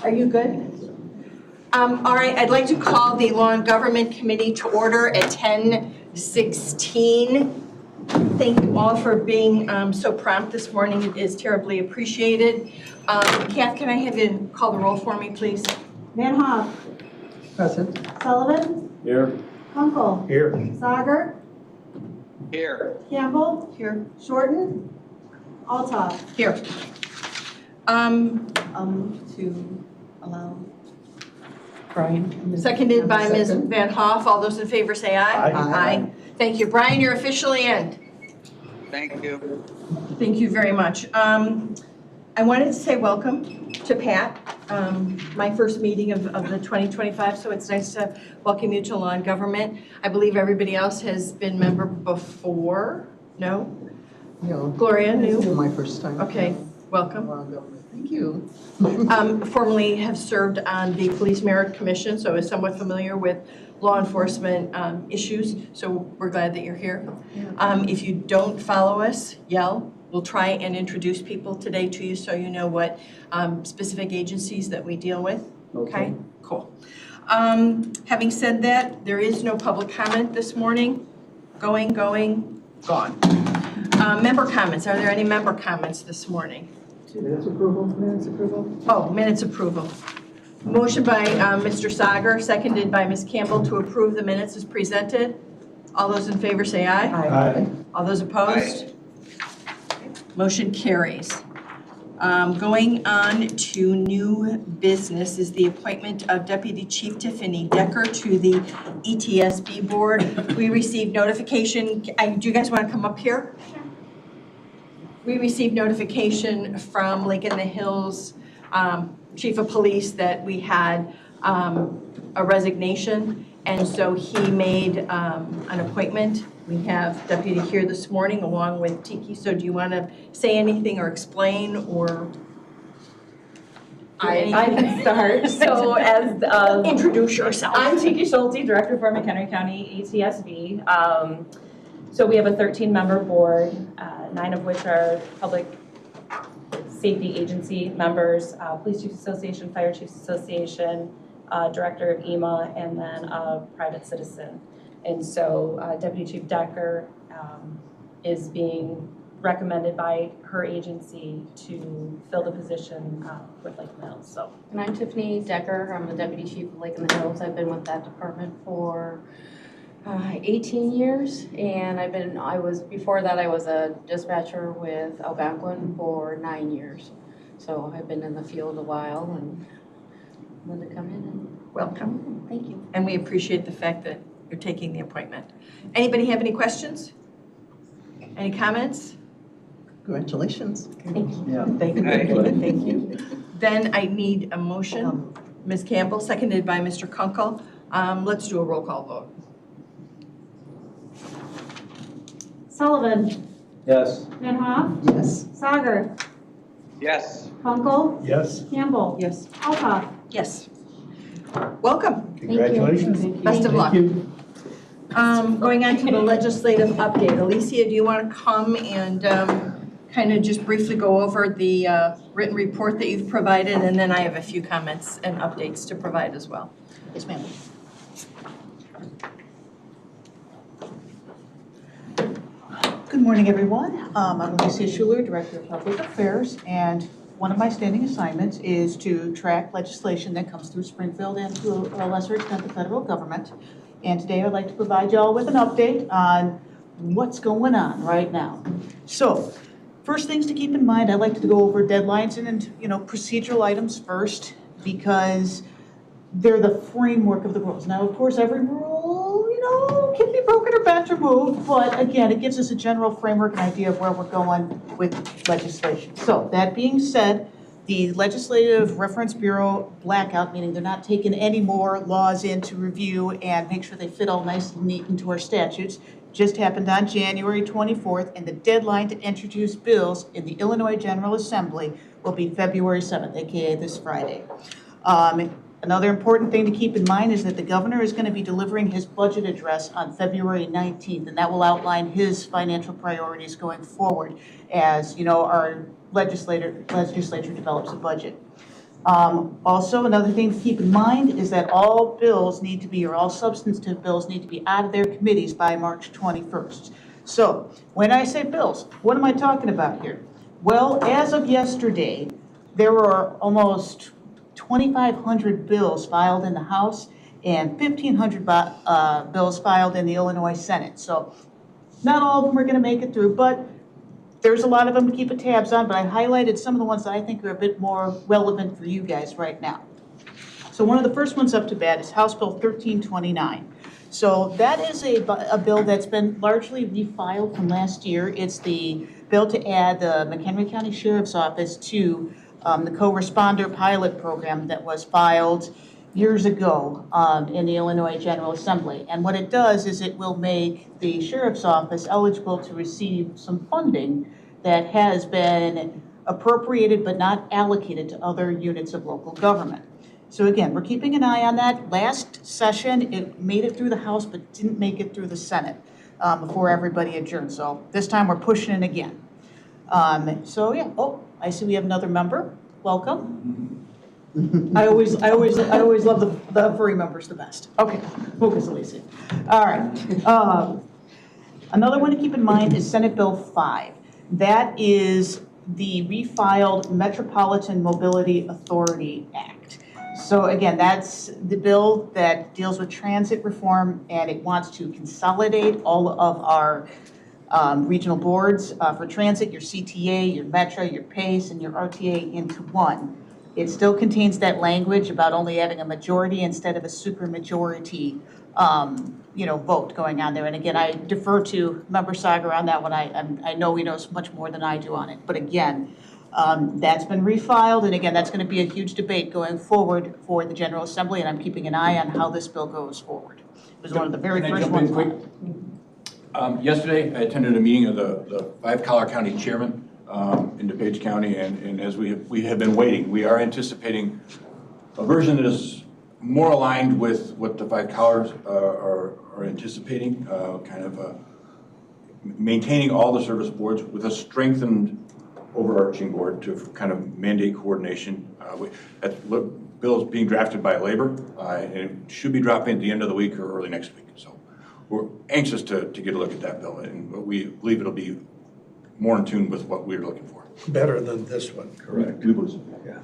Are you good? All right, I'd like to call the Law and Government Committee to order at 10:16. Thank you all for being so prompt this morning. It is terribly appreciated. Kath, can I have you call the roll for me, please? Van Hoff. Present. Sullivan. Here. Kunkel. Here. Sager. Here. Campbell. Here. Shorten. Altough. Here. To allow Brian. Seconded by Ms. Second. Van Hoff. All those in favor say aye. Aye. Thank you. Brian, you're officially in. Thank you. Thank you very much. I wanted to say welcome to Pat, my first meeting of the 2025, so it's nice to welcome you to Law and Government. I believe everybody else has been member before. No? No. Gloria, This is new? my first time. Okay, welcome. Thank you. Formerly have served on the Police Merit Commission, so is somewhat familiar with law enforcement issues, so we're glad that you're here. If you don't follow us, yell. We'll try and introduce people today to you so you know what specific agencies that we deal with. Okay? Cool. Having said that, there is no public comment this morning. Going, gone. Member comments. Are there any member comments this morning? Minutes approval. Oh, minutes approval. Motion by Mr. Sager, seconded by Ms. Campbell to approve the minutes as presented. All those in favor say aye. Aye. All those opposed? Motion carries. Going on to new business is the appointment of Deputy Chief Tiffany Decker to the ETSB board. We received notification. Do you guys want to come up here? Sure. We received notification from Lake in the Hills Chief of Police that we had a resignation, and so he made an appointment. We have Deputy here this morning along with Tiki. So do you want to say anything or explain or? I can start. So as introduce yourself. I'm Tiki Schulte, Director for McHenry County ETSB. So we have a 13-member board, 9 of which are public safety agency members, Police Chiefs Association, Fire Chiefs Association, Director of EMA, and then a private citizen. And so Deputy Chief Decker is being recommended by her agency to fill the position with Lake in the Hills. So. And I'm Tiffany Decker. I'm the Deputy Chief of Lake in the Hills. I've been with that department for 18 years, and before that I was a dispatcher with Algonquin for 9 years. So I've been in the field a while and wanted to come in and Welcome. thank you. And we appreciate the fact that you're taking the appointment. Anybody have any questions? Any comments? Congratulations. Thank you. Yeah. Thank you. Thank you. Then I need a motion. Ms. Campbell, seconded by Mr. Kunkel. Let's do a roll call vote. Sullivan. Yes. Van Hoff. Yes. Sager. Yes. Kunkel. Yes. Campbell. Yes. Altough. Yes. Welcome. Congratulations. Best of luck. Thank you. Going on to the legislative update. Alicia, do you want to come and kind of just briefly go over the written report that you've provided, and then I have a few comments and updates to provide as well. Yes, ma'am. Good morning, everyone. I'm Alicia Schuler, Director of Public Affairs, and one of my standing assignments is to track legislation that comes through Springfield and to a lesser extent the federal government. And today I'd like to provide y'all with an update on what's going on right now. So, first things to keep in mind, I'd like to go over deadlines and procedural items first, because they're the framework of the rules. Now, of course, every rule, can be broken or bent or moved, but again, it gives us a general framework and idea of where we're going with legislation. So, that being said, the Legislative Reference Bureau blackout, meaning they're not taking any more laws in to review and make sure they fit all nice and neat into our statutes, just happened on January 24th, and the deadline to introduce bills in the Illinois General Assembly will be February 7th, aka this Friday. Another important thing to keep in mind is that the governor is going to be delivering his budget address on February 19th, and that will outline his financial priorities going forward as, our legislature develops a budget. Also, another thing to keep in mind is that all bills need to be, or all substantive bills need to be out of their committees by March 21st. So when I say bills, what am I talking about here? Well, as of yesterday, there were almost 2,500 bills filed in the House and 1,500 bills filed in the Illinois Senate. So not all of them are going to make it through, but there's a lot of them to keep tabs on, but I highlighted some of the ones that I think are a bit more relevant for you guys right now. So one of the first ones up to bat is House Bill 1329. So that is a bill that's been largely refiled from last year. It's the bill to add the McHenry County Sheriff's Office to the co-responder pilot program that was filed years ago in the Illinois General Assembly. And what it does is it will make the Sheriff's Office eligible to receive some funding that has been appropriated but not allocated to other units of local government. So again, we're keeping an eye on that. Last session, it made it through the House but didn't make it through the Senate before everybody adjourned. So this time we're pushing it again. So yeah, oh, I see we have another member. Welcome. I always love the furry members the best. Okay, focus, Alicia. All right. Another one to keep in mind is Senate Bill 5. That is the refiled Metropolitan Mobility Authority Act. So again, that's the bill that deals with transit reform, and it wants to consolidate all of our regional boards for transit, your CTA, your Metro, your PACE, and your RTA into one. It still contains that language about only having a majority instead of a supermajority, vote going on there. And again, I defer to Member Sager on that one. I know he knows much more than I do on it. But again, that's been refiled, and again, that's going to be a huge debate going forward for the General Assembly, and I'm keeping an eye on how this bill goes forward. It was one of the very first ones. Can I jump in quick? Yesterday, I attended a meeting of the 5 Collar County chairmen in DuPage County, and as we have been waiting, we are anticipating a version that is more aligned with what the 5 Collars are anticipating, maintaining all the service boards with a strengthened overarching board to kind of mandate coordination. That bill is being drafted by Labor, and it should be dropping at the end of the week or early next week. So we're anxious to get a look at that bill, and we believe it'll be more in tune with what we're looking for. Better than this one, correct? We believe so. Yeah.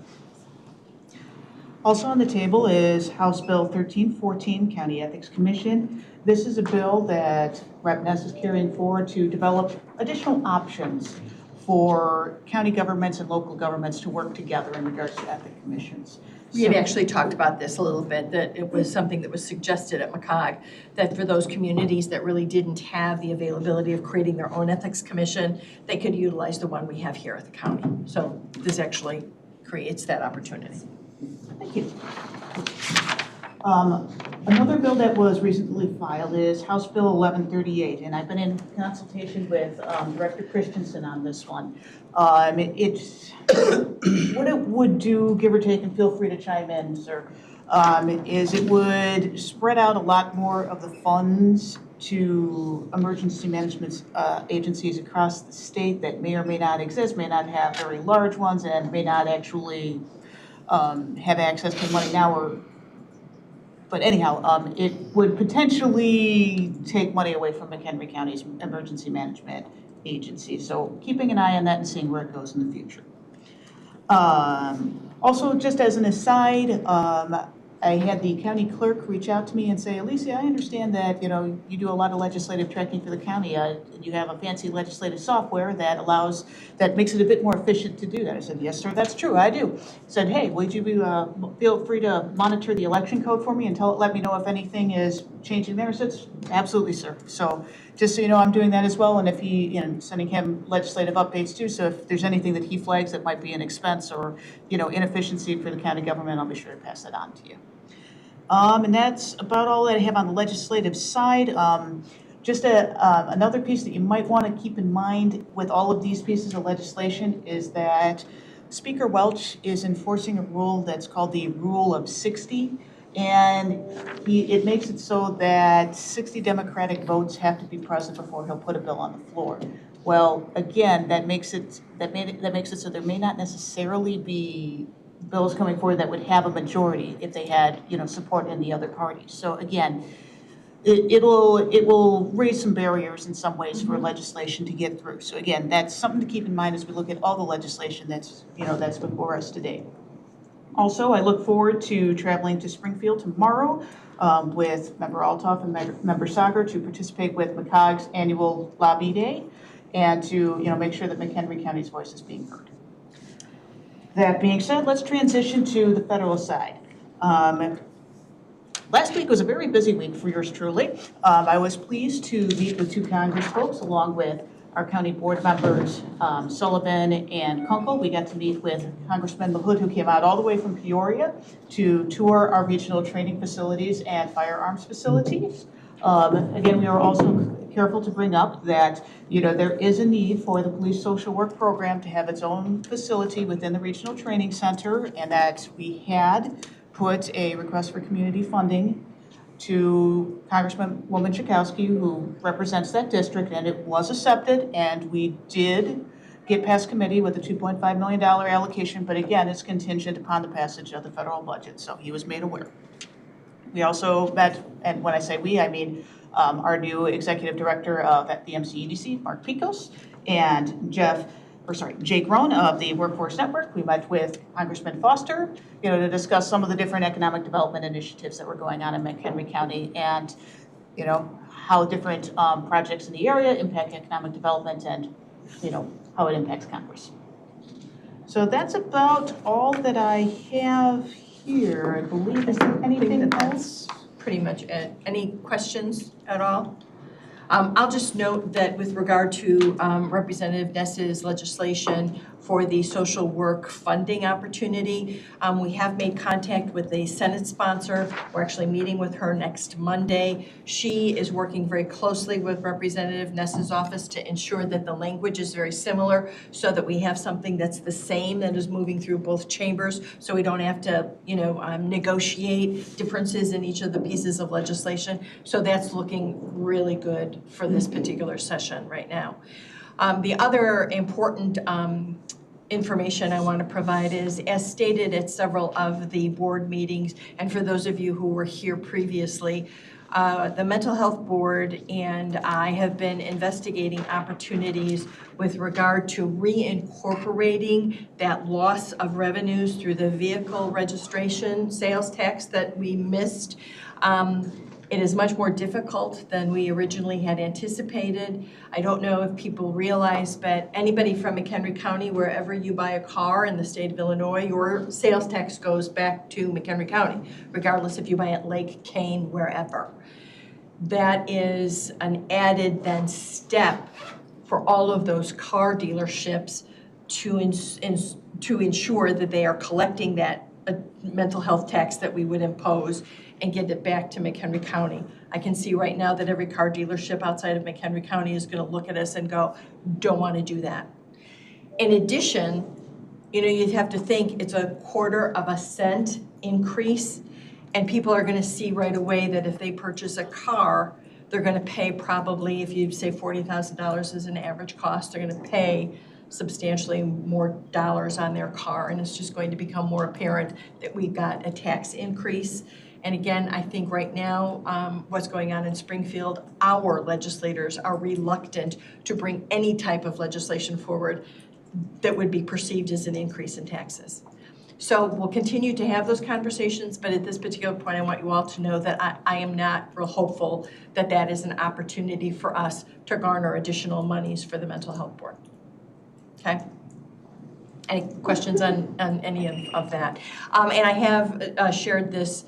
Also on the table is House Bill 1314, County Ethics Commission. This is a bill that Rep. Ness is carrying forward to develop additional options for county governments and local governments to work together in regards to ethic commissions. We had actually talked about this a little bit, that it was something that was suggested at McCog, that for those communities that really didn't have the availability of creating their own ethics commission, they could utilize the one we have here at the county. So this actually creates that opportunity. Thank you. Another bill that was recently filed is House Bill 1138, and I've been in consultation with Director Christensen on this one. It's what it would do, give or take, and feel free to chime in, sir, is it would spread out a lot more of the funds to emergency management agencies across the state that may or may not exist, may not have very large ones, and may not actually have access to money now. But anyhow, it would potentially take money away from McHenry County's emergency management agency. So keeping an eye on that and seeing where it goes in the future. Also, just as an aside, I had the county clerk reach out to me and say, Alicia, I understand that, you do a lot of legislative tracking for the county. You have a fancy legislative software that makes it a bit more efficient to do that. I said, yes, sir, that's true, I do. He said, hey, would you feel free to monitor the election code for me and let me know if anything is changing there? I said, absolutely, sir. So just so you know, I'm doing that as well, and if sending him legislative updates too, so if there's anything that he flags that might be an expense or, inefficiency for the county government, I'll be sure to pass that on to you. And that's about all that I have on the legislative side. Just another piece that you might want to keep in mind with all of these pieces of legislation is that Speaker Welch is enforcing a rule that's called the Rule of 60. And it makes it so that 60 Democratic votes have to be present before he'll put a bill on the floor. Well, again, that makes it so there may not necessarily be bills coming forward that would have a majority if they had, support in the other parties. So again, it will raise some barriers in some ways for legislation to get through. So again, that's something to keep in mind as we look at all the legislation that's before us today. Also, I look forward to traveling to Springfield tomorrow with Member Altoff and Member Sager to participate with McCog's annual lobby day and to make sure that McHenry County's voice is being heard. That being said, let's transition to the federal side. Last week was a very busy week for yours truly. I was pleased to meet with two Congress folks along with our county board members, Sullivan and Kunkel. We got to meet with Congressman Mahood, who came out all the way from Peoria to tour our regional training facilities and firearms facilities. Again, we were also careful to bring up that, there is a need for the police social work program to have its own facility within the regional training center, and that we had put a request for community funding to Congresswoman Chakowski, who represents that district, and it was accepted, and we did get past committee with a $2.5 million allocation, but again, it's contingent upon the passage of the federal budget, so he was made aware. We also met, and when I say we, I mean our new executive director of the MCEDC, Mark Picos, and Jake Rohn of the Workforce Network. We met with Congressman Foster, to discuss some of the different economic development initiatives that were going on in McHenry County and, how different projects in the area impact economic development and, how it impacts Congress. So that's about all that I have here, I believe. Is there anything else? Pretty much it. Any questions at all? I'll just note that with regard to Representative Ness's legislation for the social work funding opportunity, we have made contact with the Senate sponsor. We're actually meeting with her next Monday. She is working very closely with Representative Ness's office to ensure that the language is very similar so that we have something that's the same that is moving through both chambers, so we don't have to, negotiate differences in each of the pieces of legislation. So that's looking really good for this particular session right now. The other important information I want to provide is, as stated at several of the board meetings, and for those of you who were here previously, the Mental Health Board and I have been investigating opportunities with regard to reincorporating that loss of revenues through the vehicle registration sales tax that we missed. It is much more difficult than we originally had anticipated. I don't know if people realize, but anybody from McHenry County, wherever you buy a car in the state of Illinois, your sales tax goes back to McHenry County, regardless if you buy at Lake, Kane, wherever. That is an added then step for all of those car dealerships to ensure that they are collecting that mental health tax that we would impose and get it back to McHenry County. I can see right now that every car dealership outside of McHenry County is going to look at us and go, don't want to do that. In addition, you'd have to think it's a 1/4 cent increase, and people are going to see right away that if they purchase a car, they're going to pay probably, if you say $40,000 is an average cost, they're going to pay substantially more dollars on their car, and it's just going to become more apparent that we got a tax increase. And again, I think right now, what's going on in Springfield, our legislators are reluctant to bring any type of legislation forward that would be perceived as an increase in taxes. So we'll continue to have those conversations, but at this particular point, I want you all to know that I am not real hopeful that that is an opportunity for us to garner additional monies for the Mental Health Board. Okay? Any questions on any of that? And I have shared this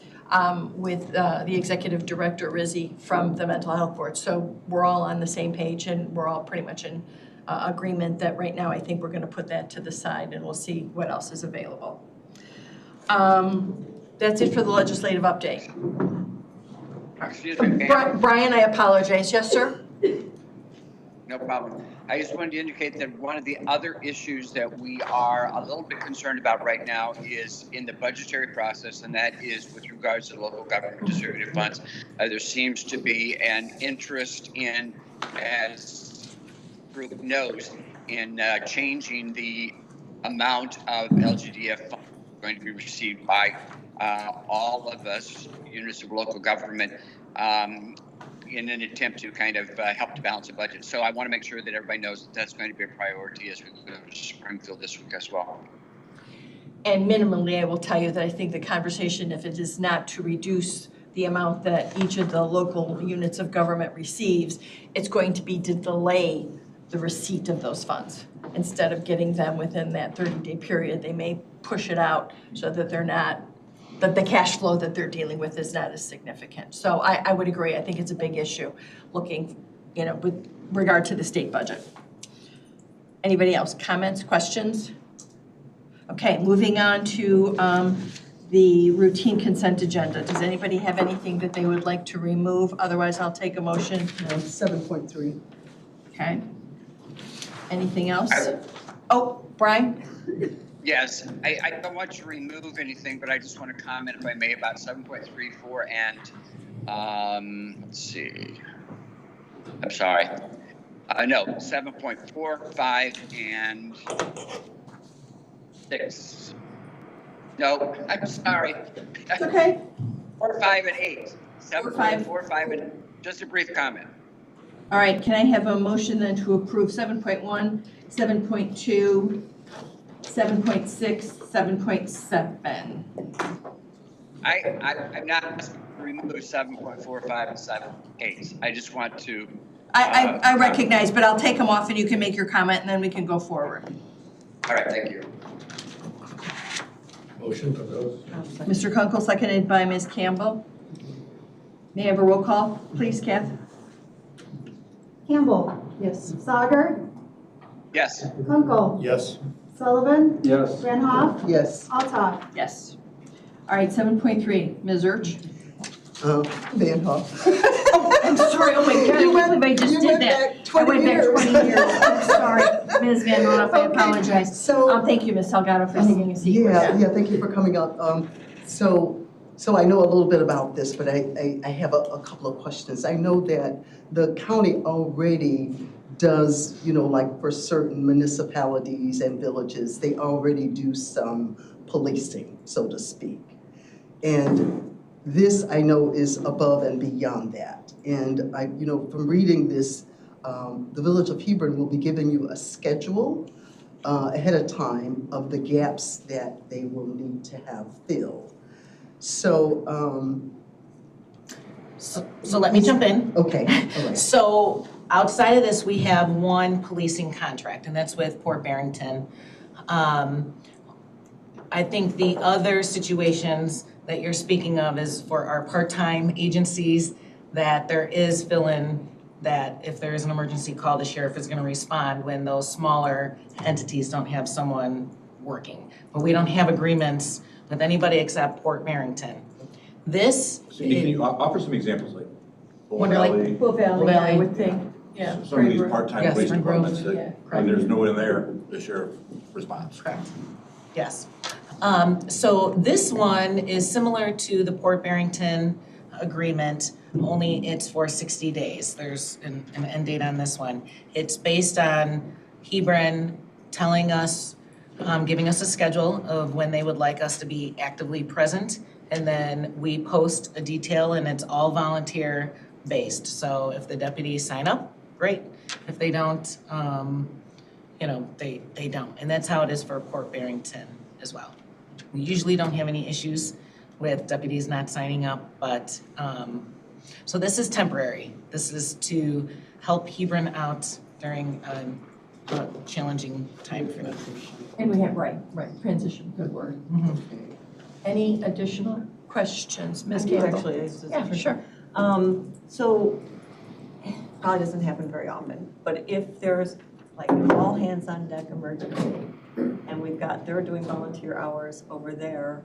with the Executive Director, Rizzi, from the Mental Health Board. So we're all on the same page, and we're all pretty much in agreement that right now I think we're going to put that to the side, and we'll see what else is available. That's it for the legislative update. Excuse me, Pam. Brian, I apologize. Yes, sir? No problem. I just wanted to indicate that one of the other issues that we are a little bit concerned about right now is in the budgetary process, and that is with regards to local government distributed funds. There seems to be an interest in, as the group knows, in changing the amount of LGDF funds going to be received by all of us, units of local government, in an attempt to kind of help to balance the budget. So I want to make sure that everybody knows that that's going to be a priority as we go to Springfield this week as well. And minimally, I will tell you that I think the conversation, if it is not to reduce the amount that each of the local units of government receives, it's going to be to delay the receipt of those funds. Instead of getting them within that 30-day period, they may push it out so that they're not, that the cash flow that they're dealing with is not as significant. So I would agree. I think it's a big issue looking, with regard to the state budget. Anybody else? Comments, questions? Okay, moving on to the routine consent agenda. Does anybody have anything that they would like to remove? Otherwise, I'll take a motion. 7.3. Okay. Anything else? Oh, Brian? Yes, I don't want to remove anything, but I just want to comment, if I may, about 7.34 and, let's see. I'm sorry. No, 7.45 and 6. No, I'm sorry. It's okay. 4, 5, and 8. 5. 7.4, 5, and just a brief comment. All right, can I have a motion then to approve 7.1, 7.2, 7.6, 7.7? I'm not asking to remove 7.45 and 7.8. I just want to. I recognize, but I'll take them off and you can make your comment and then we can go forward. All right, thank you. Motion for those? Mr. Kunkel, seconded by Ms. Campbell. May I have a roll call, please, Kath? Campbell. Yes. Sauger. Yes. Kunkel. Yes. Sullivan. Yes. Renhoff. Yes. Altough. Yes. All right, 7.3, Ms. Urch. Van Hoff. Oh, I'm sorry, oh my God, I can't believe I just did that. I went back 20 years, I'm sorry. Ms. Van Hoff, I apologize. So, Thank you, Ms. Salgado, for taking a seat. yeah, thank you for coming up. So I know a little bit about this, but I have a couple of questions. I know that the county already does, like for certain municipalities and villages, they already do some policing, so to speak. And this, I know, is above and beyond that. And from reading this, the Village of Hebron will be giving you a schedule ahead of time of the gaps that they will need to have filled. So let me jump in. Okay, all right. So outside of this, we have one policing contract, and that's with Port Barrington. I think the other situations that you're speaking of is for our part-time agencies, that there is fill-in, that if there is an emergency call, the sheriff is gonna respond when those smaller entities don't have someone working. But we don't have agreements with anybody except Port Barrington. This. Cindy, can you offer some examples, like Bull Wonder Lake. Valley, Bull Valley, I Valley. would think, yeah. some of these part-time Yes, police Spring Grove, departments yeah, that, when there's no one in there, the sheriff responds. Correct. Yes. So this one is similar to the Port Barrington agreement, only it's for 60 days. There's an end date on this one. It's based on Hebron telling us, giving us a schedule of when they would like us to be actively present. And then we post a detail and it's all volunteer based. So if the deputies sign up, great. If they don't, they don't. And that's how it is for Port Barrington as well. We usually don't have any issues with deputies not signing up, but, so this is temporary. This is to help Hebron out during a challenging time for them. And we have, right, transition, good word. Any additional questions, Ms. Campbell? Actually, I just- Yeah, sure. So, probably doesn't happen very often, but if there's like an all hands on deck emergency, and they're doing volunteer hours over there,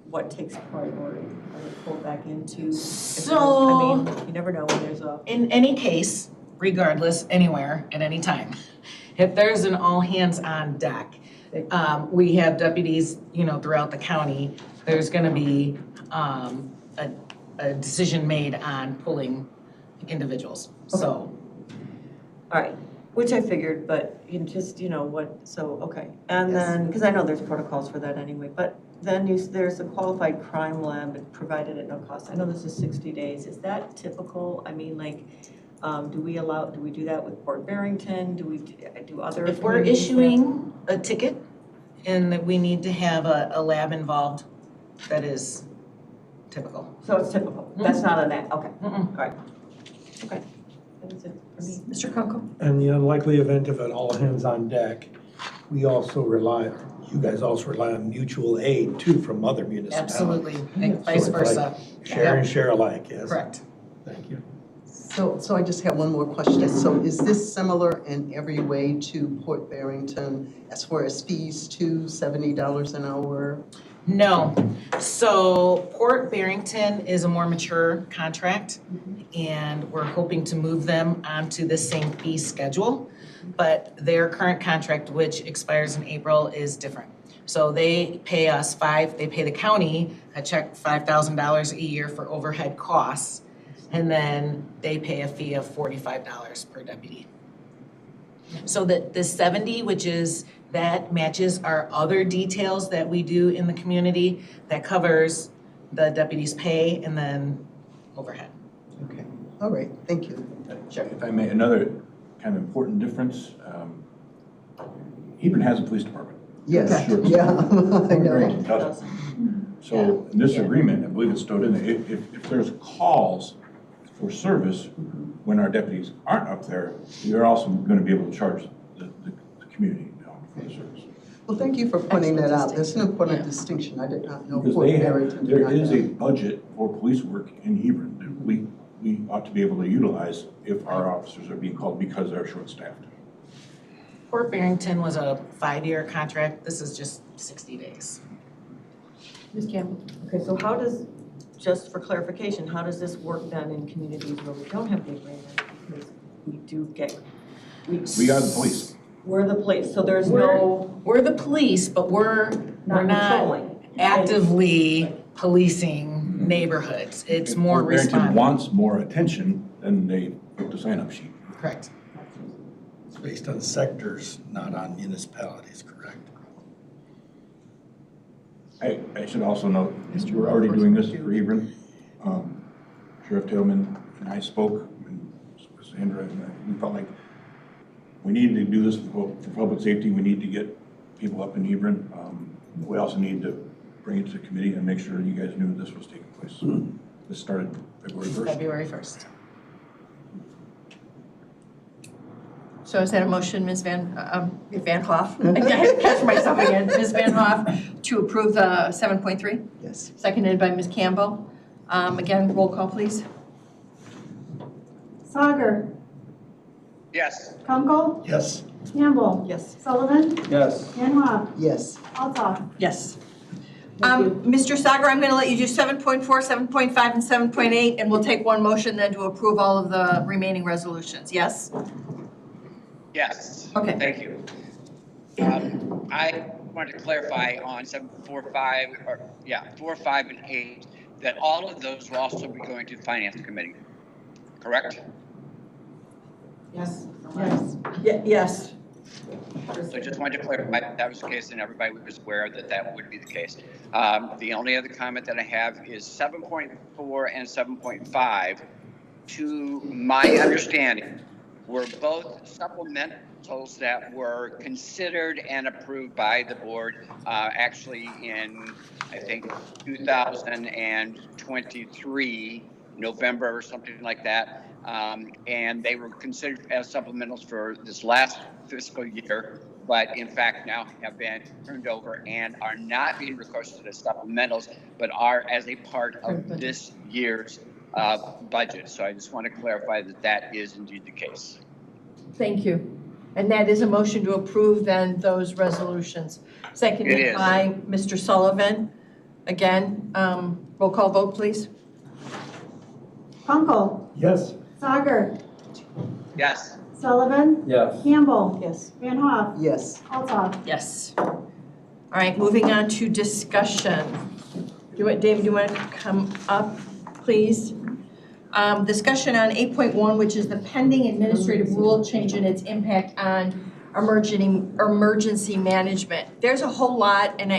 what takes priority? Are they pulled back into? You never know when there's a. In any case, regardless, anywhere, at any time, if there's an all hands on deck, we have deputies, throughout the county, there's gonna be a decision made on pulling individuals, so. All right, Which I figured, but you just, so, okay. And then, because I know there's protocols for that anyway, but then there's a qualified crime lab provided at no cost. I know this is 60 days. Is that typical? I mean, like, do we do that with Port Barrington? Do we do other? If we're communities? issuing a ticket and that we need to have a lab involved, that is typical. So it's typical. That's not an act, okay. Mm-mm. All right. Okay. That was it for me. Mr. Kunkel? In the unlikely event of an all hands on deck, you guys also rely on mutual aid too from other municipalities. Absolutely, and vice So it's versa. Share and share alike, yes. Correct. Thank you. So I just have one more question. So is this similar in every way to Port Barrington as far as fees too, $70 an hour? No. So Port Barrington is a more mature contract, and we're hoping to move them onto the same fee schedule. But their current contract, which expires in April, is different. So they pay they pay the county a check $5,000 a year for overhead costs, and then they pay a fee of $45 per deputy. So the 70, that matches our other details that we do in the community, that covers the deputy's pay and then overhead. Okay, all right, thank you. If I may, another kind of important difference, Hebron has a police department. Yes, Sure. yeah, I know. Barrington doesn't. So in this agreement, I believe it's stowed in there, if there's calls for service when our deputies aren't up there, you're also going to be able to charge the community for the service. Well, thank you for pointing that out. That's an important distinction. I did not know Because Port Barrington did there not is have. a budget for police work in Hebron that we ought to be able to utilize if our officers are being called because they're short-staffed. Port Barrington was a 5-year contract. This is just 60 days. Ms. Campbell? Okay, so how does, just for clarification, how does this work then in communities where we don't have the agreement? Because we do get, We are the police. we're the police, so there's no, We're the police, but we're not not controlling. actively policing neighborhoods. It's If more Port Barrington responding. wants more attention, then they put the sign-up sheet. Correct. It's based on sectors, not on municipalities, correct? I should also note, we're already doing this for Hebron. Sheriff Tillman and I spoke, and Sandra, and we felt like we needed to do this for public safety. We need to get people up in Hebron. We also need to bring it to the committee and make sure you guys knew this was taking place. This started February 1st. February 1st. So is that a motion, Ms. Van Hoff? I can't catch myself again. Ms. Van Hoff, to approve the 7.3? Yes. Seconded by Ms. Campbell. Again, roll call, please. Sager, Yes. Kunkel, Yes. Campbell, Yes. Sullivan, Yes. Van Hoff, Yes. Altough. Yes. Mr. Sager, I'm going to let you do 7.4, 7.5, and 7.8, and we'll take one motion then to approve all of the remaining resolutions. Yes? Yes. Okay. Thank you. I wanted to clarify on 7.4.5, 4, 5, and 8, that all of those will also be going to the Finance Committee, correct? Yes. Yes. So just wanted to clarify that was the case and everybody was aware that that would be the case. The only other comment that I have is 7.4 and 7.5, to my understanding, were both supplementals that were considered and approved by the board actually in, I think, 2023, November or something like that. And they were considered as supplementals for this last fiscal year, but in fact now have been turned over and are not being requested as supplementals, but are as a part of this year's budget. So I just want to clarify that that is indeed the case. Thank you. And that is a motion to approve then those resolutions. It Seconded is. by Mr. Sullivan. Again, roll call vote, please. Kunkel, Yes. Sager, Yes. Sullivan, Yes. Campbell, Yes. Van Hoff, Yes. Altough. Yes. All right, moving on to discussion. David, do you want to come up, please? Discussion on 8.1, which is the pending administrative rule change and its impact on emergency management. There's a whole lot, and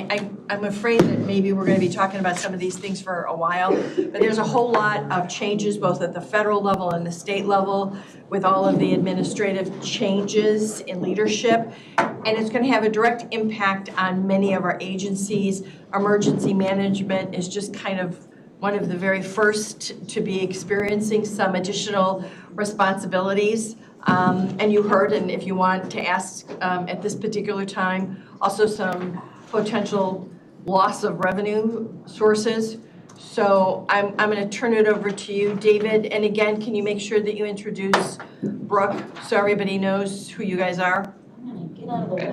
I'm afraid that maybe we're going to be talking about some of these things for a while, but there's a whole lot of changes both at the federal level and the state level with all of the administrative changes in leadership, and it's going to have a direct impact on many of our agencies. Emergency management is just kind of one of the very first to be experiencing some additional responsibilities. And you heard, and if you want to ask at this particular time, also some potential loss of revenue sources. So I'm going to turn it over to you, David. And again, can you make sure that you introduce Brooke so everybody knows who you guys are? I'm gonna get out of the way,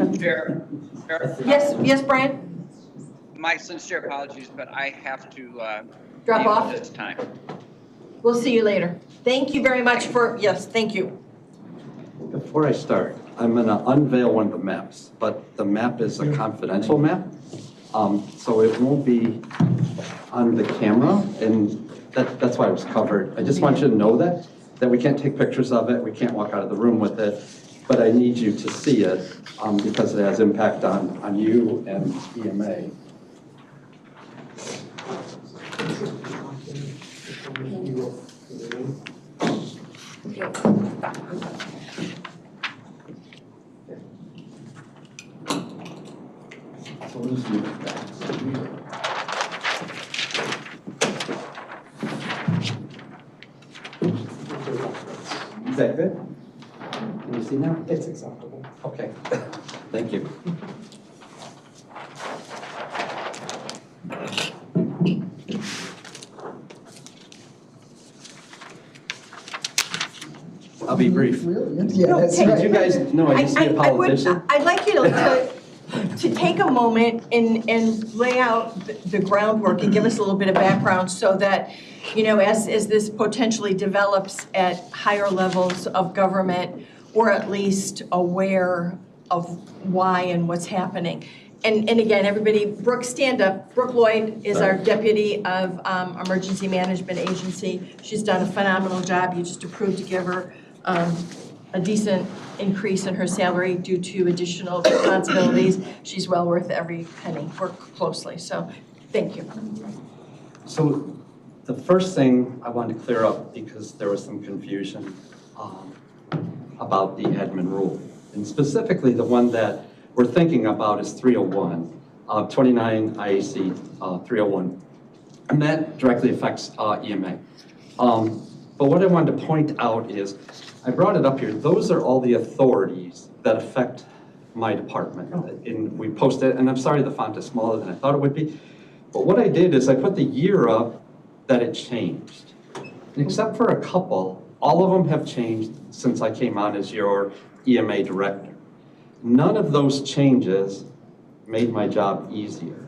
actually. Fair. Yes, Brian? My sincere apologies, but I have to Drop leave off? at this time. We'll see you later. Thank you very much for, yes, thank you. Before I start, I'm going to unveil one of the maps, but the map is a confidential map, so it won't be on the camera, and that's why it was covered. I just want you to know that we can't take pictures of it, we can't walk out of the room with it, but I need you to see it because it has impact on you and EMA. So we'll just move it back. Is that good? Can you see now? It's acceptable. Okay, thank you. I'll be brief. Brilliant, yeah, that's No, Did right. you guys know I used to be a politician? I'd like you to take a moment and lay out the groundwork and give us a little bit of background so that, you know, as this potentially develops at higher levels of government, we're at least aware of why and what's happening. And again, everybody, Brooke, stand up. Brooke Lloyd is our deputy of Emergency Management Agency. She's done a phenomenal job. You just approved to give her a decent increase in her salary due to additional responsibilities. She's well worth every penny. Work closely, so thank you. So the first thing I wanted to clear up, because there was some confusion about the admin rule, and specifically the one that we're thinking about is 301, 29 IAC 301, and that directly affects EMA. But what I wanted to point out is, I brought it up here, those are all the authorities that affect my department. And we posted, and I'm sorry the font is smaller than I thought it would be, but what I did is I put the year up that it changed. And except for a couple, all of them have changed since I came on as your EMA director. None of those changes made my job easier.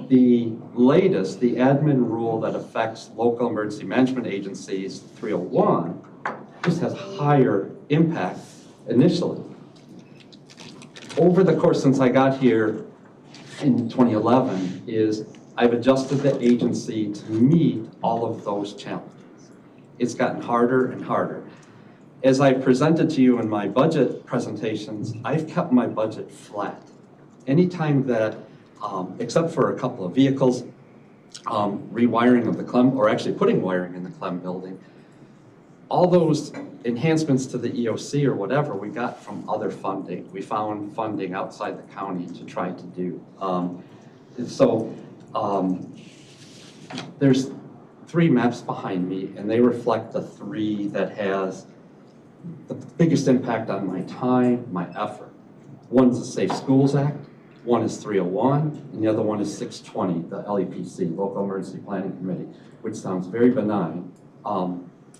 The latest, the admin rule that affects local emergency management agencies, 301, just has higher impact initially. Over the course since I got here in 2011 is I've adjusted the agency to meet all of those challenges. It's gotten harder and harder. As I presented to you in my budget presentations, I've kept my budget flat. Anytime that, except for a couple of vehicles, rewiring of the Clem, or actually putting wiring in the Clem building, all those enhancements to the EOC or whatever we got from other funding. We found funding outside the county to try to do. There's 3 maps behind me, and they reflect the 3 that has the biggest impact on my time, my effort. One's the Safe Schools Act, one is 301, and the other one is 620, the LEPC, Local Emergency Planning Committee, which sounds very benign.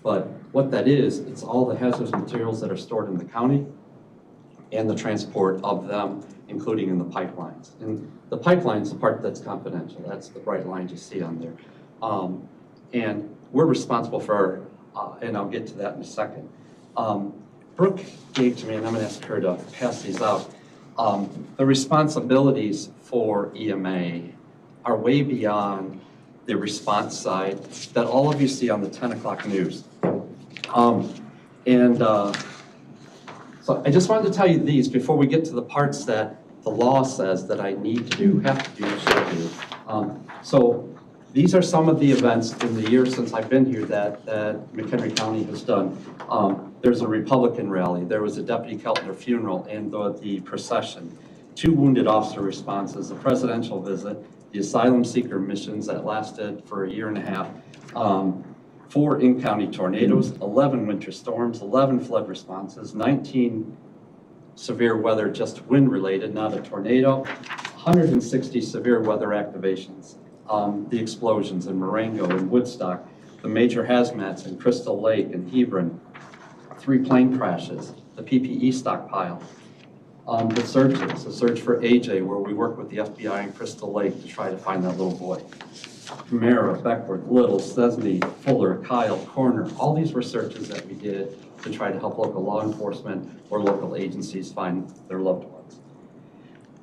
But what that is, it's all the hazardous materials that are stored in the county and the transport of them, including in the pipelines. And the pipeline's the part that's confidential. That's the bright line you see on there. And we're responsible for, and I'll get to that in a second. Brooke gave to me, and I'm gonna ask her to pass these out. The responsibilities for EMA are way beyond the response side that all of you see on the 10 o'clock news. So I just wanted to tell you these before we get to the parts that the law says that I need to do, have to do, should do. So these are some of the events in the year since I've been here that McHenry County has done. There's a Republican rally, there was a Deputy Keltner funeral and the procession, 2 wounded officer responses, a presidential visit, the asylum seeker missions that lasted for a year and a half, 4 in-county tornadoes, 11 winter storms, 11 flood responses, 19 severe weather, just wind-related, not a tornado, 160 severe weather activations, the explosions in Marengo and Woodstock, the major hazmats in Crystal Lake and Hebron, 3 plane crashes, the PPE stockpile, the searches, the search for AJ, where we work with the FBI in Crystal Lake to try to find that little boy. Mara, Beckworth, Little, Stesney, Fuller, Kyle, Corner, all these were searches that we did to try to help local law enforcement or local agencies find their loved ones.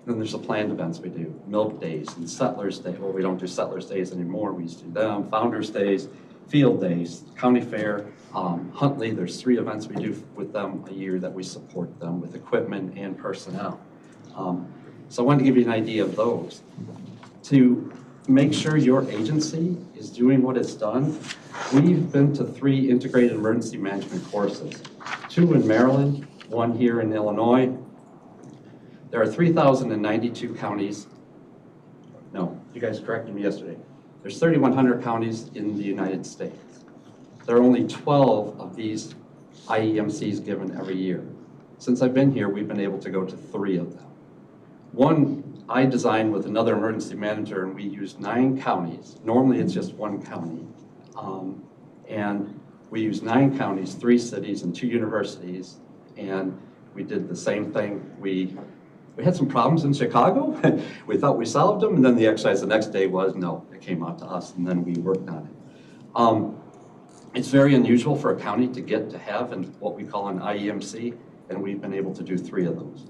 Then there's the planned events we do, Milk Days and Settlers Day. Well, we don't do Settlers Days anymore, we used to do them, Founders Days, Field Days, County Fair, Huntley, there's 3 events we do with them a year that we support them with equipment and personnel. So I wanted to give you an idea of those. To make sure your agency is doing what it's done, we've been to 3 integrated emergency management courses, 2 in Maryland, 1 here in Illinois. There are 3,092 counties. No, you guys corrected me yesterday. There's 3,100 counties in the United States. There are only 12 of these IEMCs given every year. Since I've been here, we've been able to go to 3 of them. 1 I designed with another emergency manager, and we used 9 counties. Normally it's just 1 county. And we used 9 counties, 3 cities, and 2 universities. And we did the same thing. We had some problems in Chicago. We thought we solved them, and then the exercise the next day was, no, it came out to us, and then we worked on it. It's very unusual for a county to get to have what we call an IEMC, and we've been able to do 3 of those.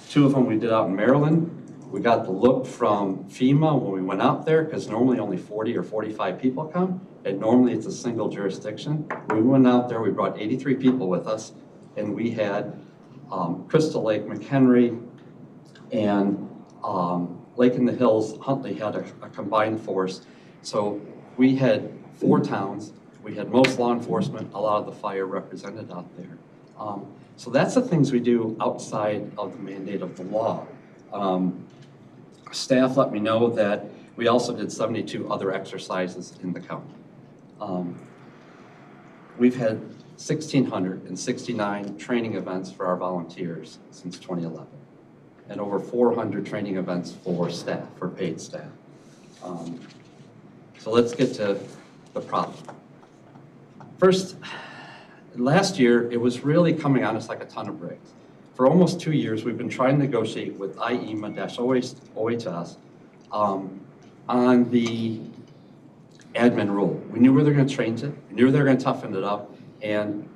2 of them we did out in Maryland. We got the look from FEMA when we went out there, because normally only 40 or 45 people come, and normally it's a single jurisdiction. We went out there, we brought 83 people with us, and we had Crystal Lake, McHenry, and Lake in the Hills, Huntley had a combined force. So we had 4 towns, we had most law enforcement, a lot of the fire represented out there. So that's the things we do outside of the mandate of the law. Staff let me know that we also did 72 other exercises in the county. We've had 1,669 training events for our volunteers since 2011, and over 400 training events for staff, for paid staff. So let's get to the problem. First, last year, it was really coming on us like a ton of bricks. For almost 2 years, we've been trying to negotiate with IEMA-OHS on the admin rule. We knew where they're going to change it. We knew they were going to toughen it up. And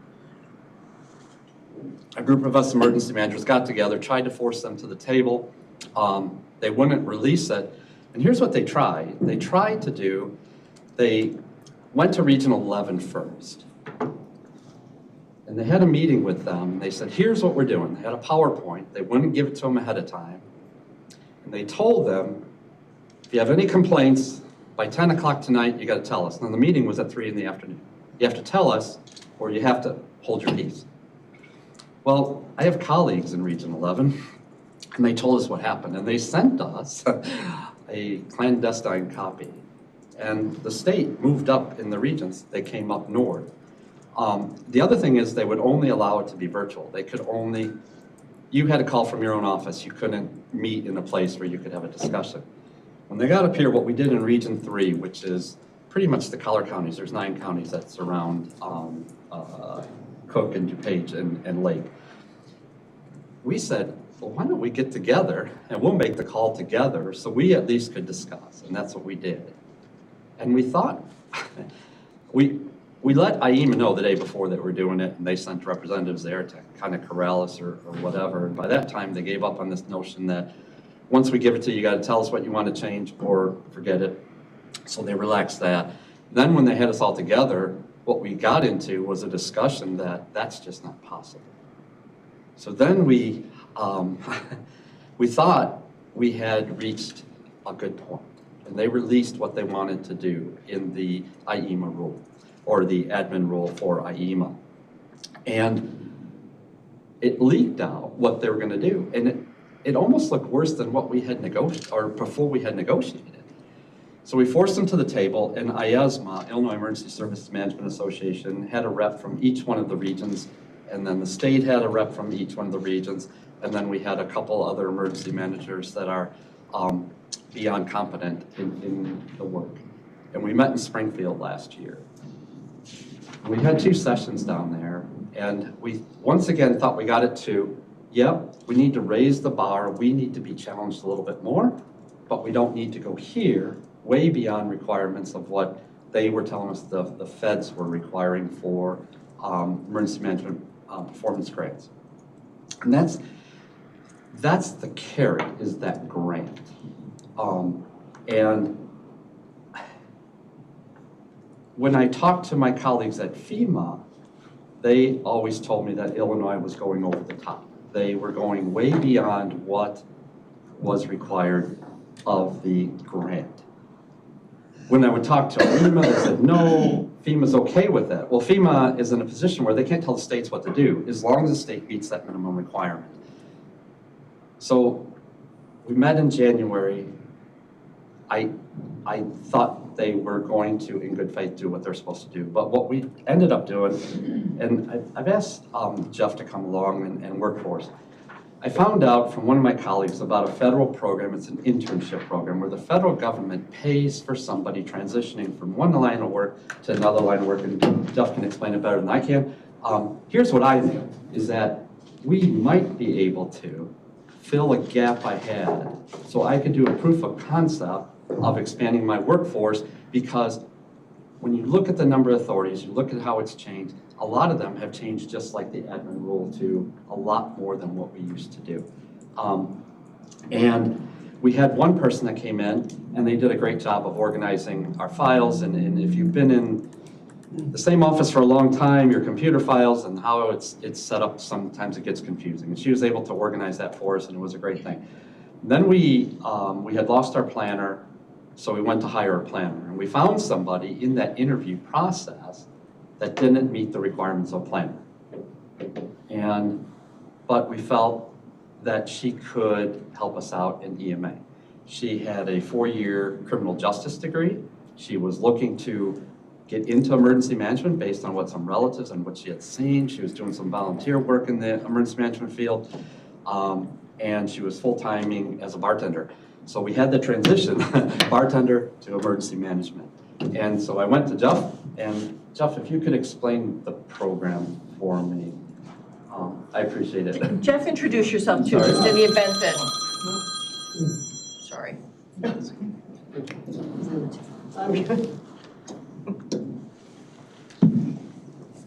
a group of us emergency managers got together, tried to force them to the table. They wouldn't release it. And here's what they tried. They tried to do, they went to Regional 11 first. And they had a meeting with them, and they said, here's what we're doing. They had a PowerPoint. They wouldn't give it to them ahead of time. And they told them, if you have any complaints, by 10 o'clock tonight, you got to tell us. Now, the meeting was at 3 in the afternoon. You have to tell us, or you have to hold your peace. Well, I have colleagues in Region 11, and they told us what happened. And they sent us a clandestine copy. And the state moved up in the regions. They came up north. The other thing is they would only allow it to be virtual. They could only, you had to call from your own office. You couldn't meet in a place where you could have a discussion. When they got up here, what we did in Region 3, which is pretty much the collar counties, there's 9 counties that surround Cook and DuPage and Lake. We said, well, why don't we get together and we'll make the call together so we at least could discuss, and that's what we did. And we thought, we let IEMA know the day before that we're doing it, and they sent representatives there to kind of corral us or whatever. And by that time, they gave up on this notion that once we give it to you, you got to tell us what you want to change or forget it. So they relaxed that. Then when they had us all together, what we got into was a discussion that that's just not possible. So then we thought we had reached a good point, and they released what they wanted to do in the IEMA rule, or the admin rule for IEMA. And it leaked out what they were going to do, and it almost looked worse than what we had negotiated, or before we had negotiated. So we forced them to the table, and IESMA, Illinois Emergency Services Management Association, had a rep from each one of the regions, and then the state had a rep from each one of the regions, and then we had a couple other emergency managers that are beyond competent in the work. And we met in Springfield last year. And we had 2 sessions down there, and we once again thought we got it to, yep, we need to raise the bar, we need to be challenged a little bit more, but we don't need to go here way beyond requirements of what they were telling us the feds were requiring for emergency management performance grants. And that's the carrot, is that grant. And when I talked to my colleagues at FEMA, they always told me that Illinois was going over the top. They were going way beyond what was required of the grant. When I would talk to FEMA, they said, no, FEMA's okay with that. Well, FEMA is in a position where they can't tell the states what to do, as long as the state meets that minimum requirement. So we met in January. I thought they were going to, in good faith, do what they're supposed to do. But what we ended up doing, and I've asked Jeff to come along and work for us. I found out from one of my colleagues about a federal program. It's an internship program where the federal government pays for somebody transitioning from one line of work to another line of work, and Jeff can explain it better than I can. Here's what I knew, is that we might be able to fill a gap I had so I could do a proof of concept of expanding my workforce, because when you look at the number of authorities, you look at how it's changed, a lot of them have changed just like the admin rule to a lot more than what we used to do. And we had one person that came in, and they did a great job of organizing our files, and if you've been in the same office for a long time, your computer files and how it's set up, sometimes it gets confusing. And she was able to organize that for us, and it was a great thing. Then we had lost our planner, so we went to hire a planner. And we found somebody in that interview process that didn't meet the requirements of planner. But we felt that she could help us out in EMA. She had a 4-year criminal justice degree. She was looking to get into emergency management based on what some relatives and what she had seen. She was doing some volunteer work in the emergency management field, and she was full-timing as a bartender. So we had the transition, bartender to emergency management. And so I went to Jeff, and Jeff, if you could explain the program for me, I appreciate it. Jeff, introduce yourself too, just in the event that, sorry.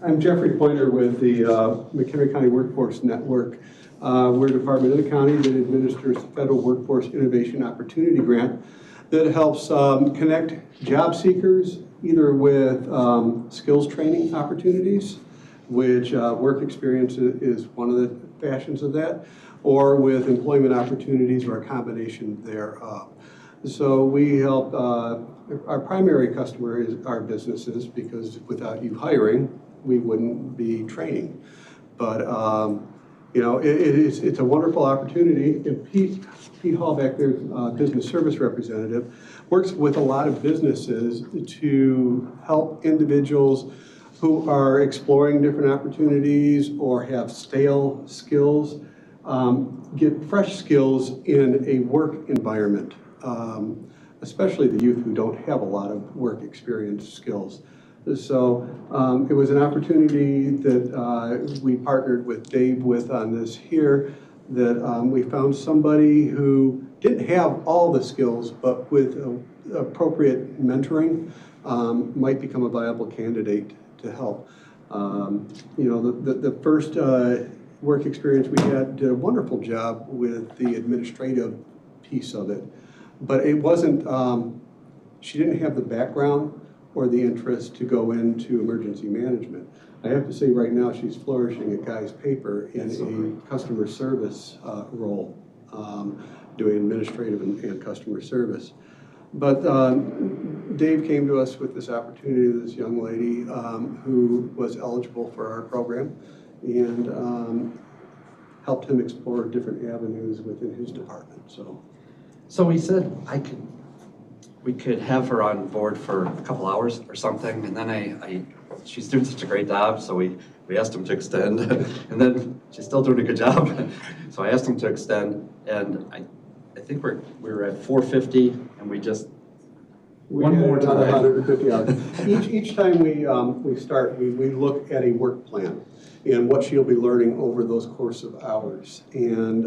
I'm Jeffrey Pointer with the McHenry County Workforce Network. We're a department of the county that administers the Federal Workforce Innovation Opportunity Grant that helps connect job seekers either with skills training opportunities, which work experience is one of the fashions of that, or with employment opportunities or a combination thereof. So we help, our primary customer is our businesses, because without you hiring, we wouldn't be training. But you know, it's a wonderful opportunity. And Pete Hall back there, business service representative, works with a lot of businesses to help individuals who are exploring different opportunities or have stale skills get fresh skills in a work environment, especially the youth who don't have a lot of work experience skills. So it was an opportunity that we partnered with Dave with on this here, that we found somebody who didn't have all the skills, but with appropriate mentoring might become a viable candidate to help. You know, the first work experience we had did a wonderful job with the administrative piece of it, but it wasn't she didn't have the background or the interest to go into emergency management. I have to say right now she's flourishing at Guy's Paper in a customer service role, doing administrative and customer service. But Dave came to us with this opportunity, this young lady who was eligible for our program, and helped him explore different avenues within his department. So he said we could have her on board for a couple hours or something, and then she's doing such a great job, so we asked him to extend, and then she's still doing a good job, so I asked him to extend, and I think we're at 450, and we one more time. 150 hours. Each time we start, we look at a work plan and what she'll be learning over those course of hours. And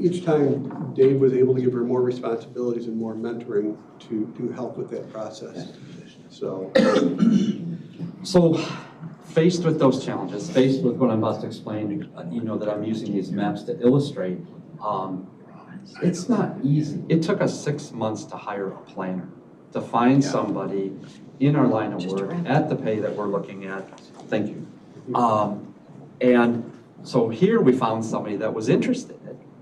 each time Dave was able to give her more responsibilities and more mentoring to help with that process. So faced with those challenges, faced with what I'm about to explain, that I'm using these maps to illustrate, it's not easy. It took us 6 months to hire a planner, to find somebody in our line of work at the pay that we're looking at. Thank you. And so here we found somebody that was interested.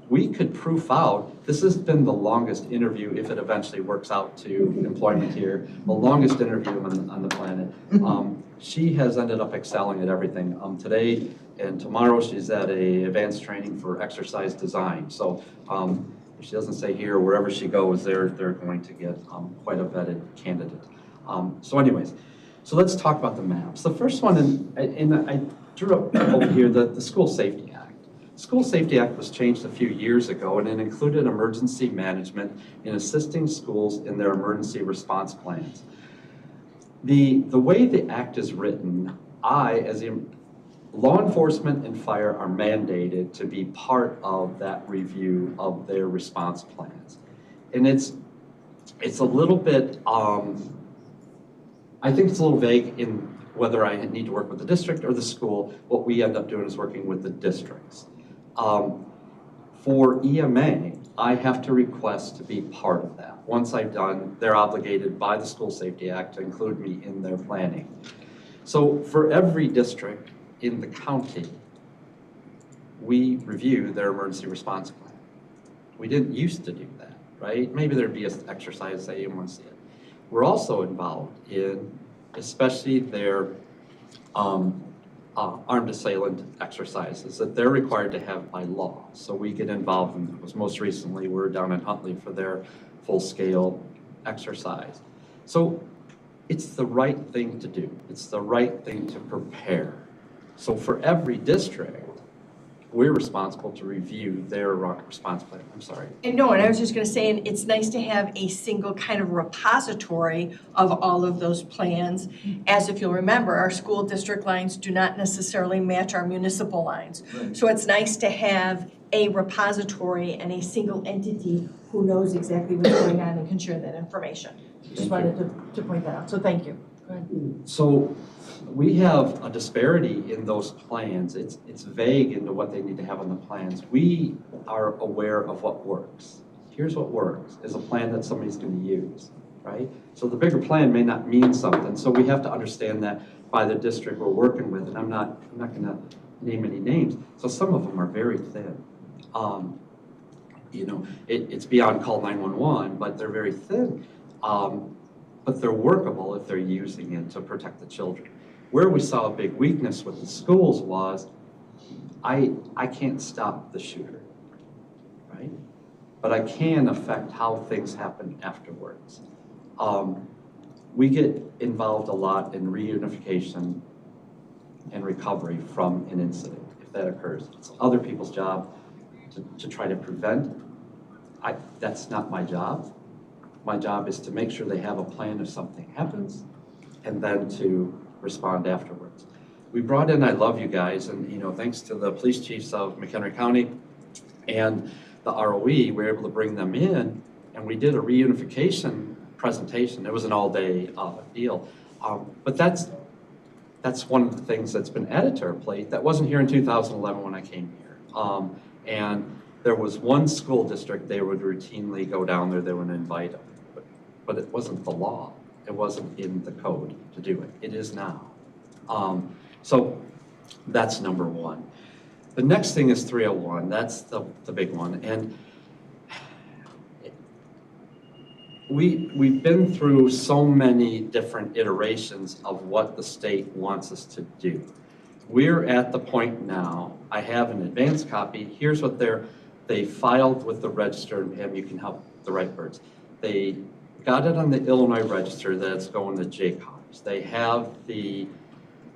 We could proof out, this has been the longest interview, if it eventually works out to employment here, the longest interview on the planet. She has ended up excelling at everything. Today and tomorrow she's at a advanced training for exercise design. So if she doesn't stay here, wherever she goes, they're going to get quite a vetted candidate. So anyways, so let's talk about the maps. The first one, and I drew up over here the School Safety Act. The School Safety Act was changed a few years ago, and it included emergency management in assisting schools in their emergency response plans. The way the act is written, as law enforcement and fire are mandated to be part of that review of their response plans. And it's a little bit, I think it's a little vague in whether I need to work with the district or the school. What we end up doing is working with the districts. For EMA, I have to request to be part of that. Once I've done, they're obligated by the School Safety Act to include me in their planning. So for every district in the county, we review their emergency response plan. We didn't used to do that, right? Maybe there'd be an exercise that you want to see it. We're also involved in, especially their armed assailant exercises that they're required to have by law. So we get involved in those. Most recently, we're down in Huntley for their full-scale exercise. So it's the right thing to do. It's the right thing to prepare. So for every district, we're responsible to review their response plan. I'm sorry. And I was just going to say, and it's nice to have a single kind of repository of all of those plans. As if you'll remember, our school district lines do not necessarily match our municipal lines. Right. So it's nice to have a repository and a single entity who knows exactly what's going on and can share that information. Just wanted to point that out. So thank you. Go ahead. So we have a disparity in those plans. It's vague into what they need to have on the plans. We are aware of what works. Here's what works, is a plan that somebody's going to use, right? So the bigger plan may not mean something. So we have to understand that by the district we're working with, and I'm not going to name any names. So some of them are very thin. It's beyond call 911, but they're very thin. But they're workable if they're using it to protect the children. Where we saw a big weakness with the schools was, I can't stop the shooter, right? But I can affect how things happen afterwards. We get involved a lot in reunification and recovery from an incident, if that occurs. It's other people's job to try to prevent. That's not my job. My job is to make sure they have a plan if something happens, and then to respond afterwards. We brought in I Love You guys, and thanks to the police chiefs of McHenry County and the ROE, we were able to bring them in, and we did a reunification presentation. It was an all-day deal, but that's one of the things that's been added to our plate that wasn't here in 2011 when I came here. And there was one school district, they would routinely go down there, they would invite them. but it wasn't the law. It wasn't in the code to do it. It is now. So that's number one. The next thing is 301. That's the big one. And we've been through so many different iterations of what the state wants us to do. We're at the point now, I have an advanced copy. Here's what they filed with the register, and you can help the right birds. They got it on the Illinois register that it's going to JCARS. They have the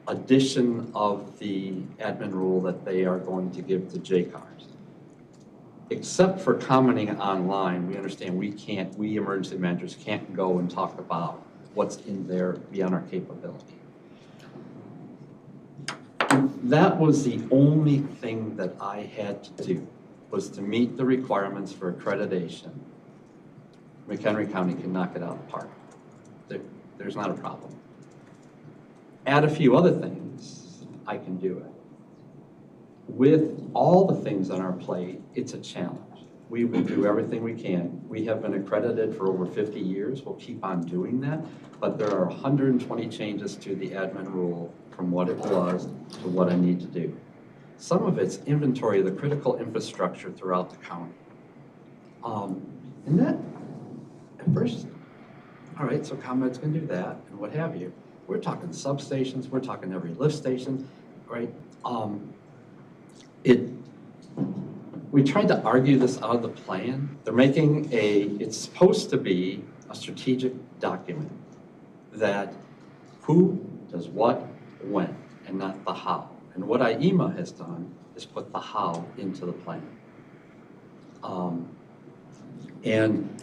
addition of the admin rule that they are going to give to JCARS. Except for commenting online, we understand we emergency managers can't go and talk about what's in there beyond our capability. That was the only thing that I had to do, was to meet the requirements for accreditation. McHenry County can knock it out of the park. There's not a problem. Add a few other things, I can do it. With all the things on our plate, it's a challenge. We will do everything we can. We have been accredited for over 50 years. We'll keep on doing that, but there are 120 changes to the admin rule from what it was to what I need to do. Some of it's inventory of the critical infrastructure throughout the county. And that, at first, all right, so ComEd's gonna do that and what have you. We're talking substations, we're talking every lift station, right? We tried to argue this out of the plan. They're making it's supposed to be a strategic document that who does what, when, and not the how. And what IEMA has done is put the how into the plan. And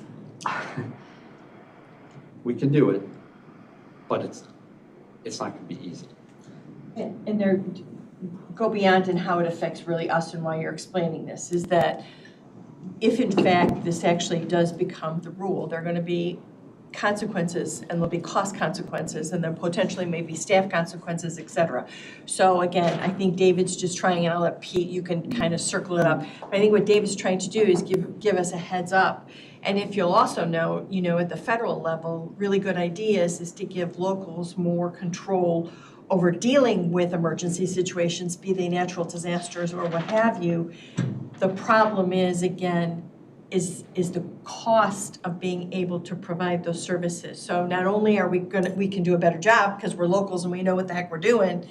we can do it, but it's not going to be easy. And there, go beyond in how it affects really us and why you're explaining this, is that if in fact this actually does become the rule, there are going to be consequences, and there'll be cost consequences, and then potentially maybe staff consequences, et cetera. So again, I think David's just trying, and I'll let Pete, you can kind of circle it up. But I think what David's trying to do is give us a heads up. And if you'll also know, at the federal level, really good ideas is to give locals more control over dealing with emergency situations, be they natural disasters or what have you. The problem is, again, is the cost of being able to provide those services. So not only are we can do a better job because we're locals and we know what the heck we're doing,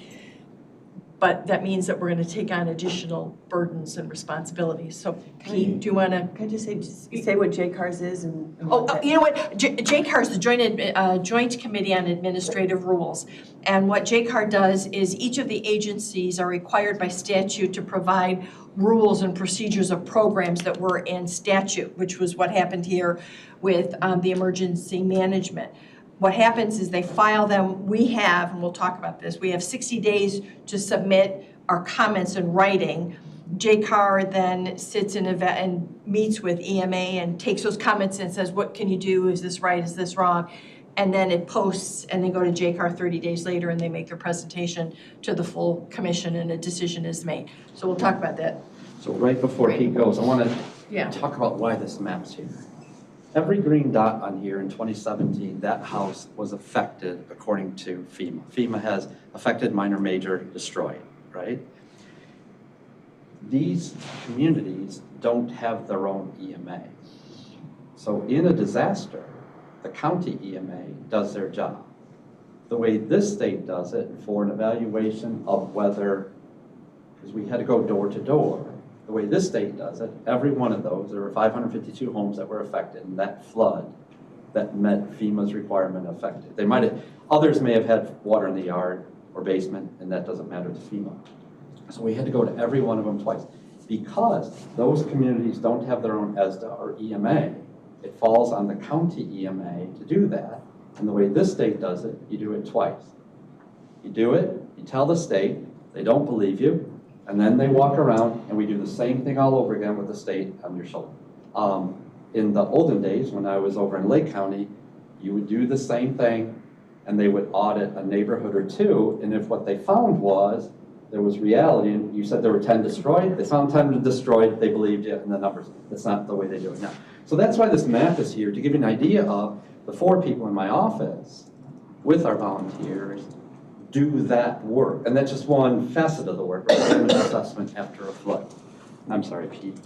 but that means that we're going to take on additional burdens and responsibilities. So Pete, do you want to? Can I just say what JCARS is? And you know what? JCAR is the Joint Committee on Administrative Rules. And what JCAR does is each of the agencies are required by statute to provide rules and procedures of programs that were in statute, which was what happened here with the emergency management. What happens is they file them. We have, and we'll talk about this, we have 60 days to submit our comments in writing. JCAR then sits in and meets with EMA and takes those comments and says, what can you do? Is this right? Is this wrong? And then it posts, and they go to JCAR 30 days later, and they make their presentation to the full commission, and a decision is made. So we'll talk about that. So right before Pete goes, I want to talk about why this map's here. Every green dot on here in 2017, that house was affected according to FEMA. FEMA has affected, minor, major, destroyed, right? These communities don't have their own EMA. So in a disaster, the county EMA does their job. The way this state does it for an evaluation of whether, because we had to go door to door, the way this state does it, every one of those, there were 552 homes that were affected in that flood that met FEMA's requirement affected. Others may have had water in the yard or basement, and that doesn't matter to FEMA. So we had to go to every one of them twice. Because those communities don't have their own ESDA or EMA, it falls on the county EMA to do that. And the way this state does it, you do it twice. You do it, you tell the state, they don't believe you, and then they walk around and we do the same thing all over again with the state on your shoulder. In the olden days, when I was over in Lake County, you would do the same thing and they would audit a neighborhood or two, and if what they found was there was reality, and you said there were 10 destroyed, they found 10 destroyed, they believed you in the numbers. That's not the way they do it now. So that's why this map is here, to give you an idea of the 4 people in my office with our volunteers do that work. And that's just one facet of the work, right? Damage assessment after a flood. I'm sorry, Pete.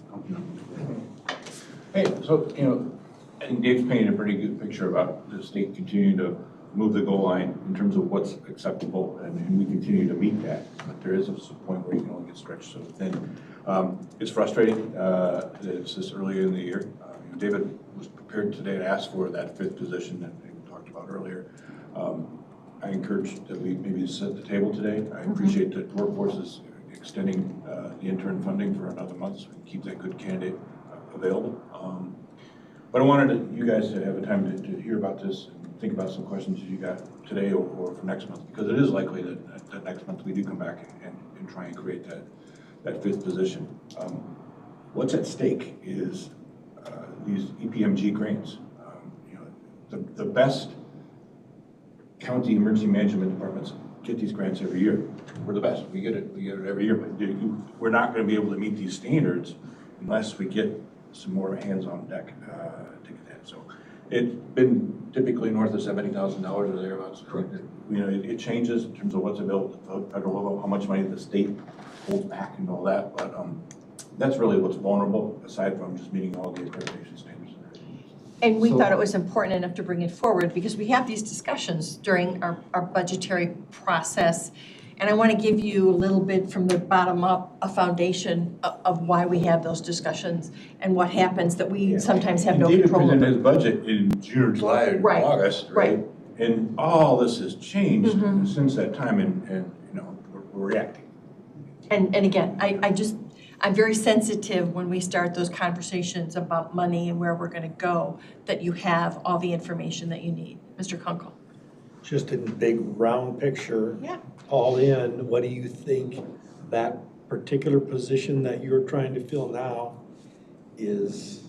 Hey, so, I think Dave's painted a pretty good picture about the state continuing to move the goal line in terms of what's acceptable, and we continue to meet that. But there is a point where you can only get stretched so thin. It's frustrating that it's this early in the year. David was prepared today to ask for that 5th position that we talked about earlier. I encourage that we maybe sit at the table today. I appreciate that Workforce is extending the intern funding for another month so we can keep that good candidate available. But I wanted you guys to have a time to hear about this and think about some questions you got today or for next month, because it is likely that next month we do come back and try and create that 5th position. What's at stake is these EPMG grants. The best county emergency management departments get these grants every year. We're the best. We get it every year. But we're not going to be able to meet these standards unless we get some more hands on deck to get that. So it's been typically north of $70,000 or thereabouts. Correct. It changes in terms of what's available at the federal level, how much money the state holds back and all that. But that's really what's vulnerable, aside from just meeting all the accreditation standards. And we thought it was important enough to bring it forward because we have these discussions during our budgetary process. And I want to give you a little bit from the bottom up, a foundation of why we have those discussions and what happens that we sometimes have no control over. David presented his budget in June or July or August, right? And all this has changed since that time, and we're reacting. And again, I'm very sensitive when we start those conversations about money and where we're going to go, that you have all the information that you need. Mr. Kunkel. Just in big round picture, all in, what do you think that particular position that you're trying to fill now is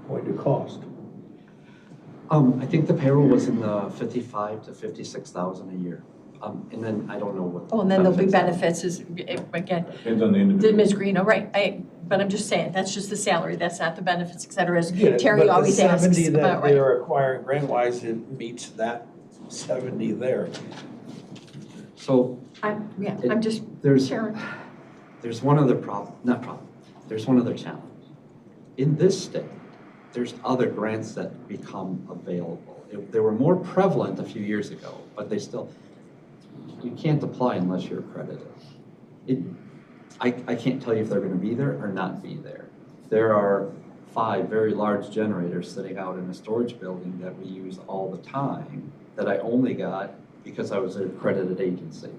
going to cost? I think the payroll was in the 55 to 56,000 a year. And then I don't know what. Oh, and then there'll be benefits again. Depends on the individual. Ms. Greeno, right? But I'm just saying, that's just the salary. That's not the benefits, et cetera, as Terry always asks But the 70 about, that they're acquiring grant-wise, it meets that 70 there. So. I'm just sharing. There's one other there's one other challenge. In this state, there's other grants that become available. They were more prevalent a few years ago, but you can't apply unless you're accredited. I can't tell you if they're going to be there or not be there. There are 5 very large generators sitting out in a storage building that we use all the time that I only got because I was an accredited agency,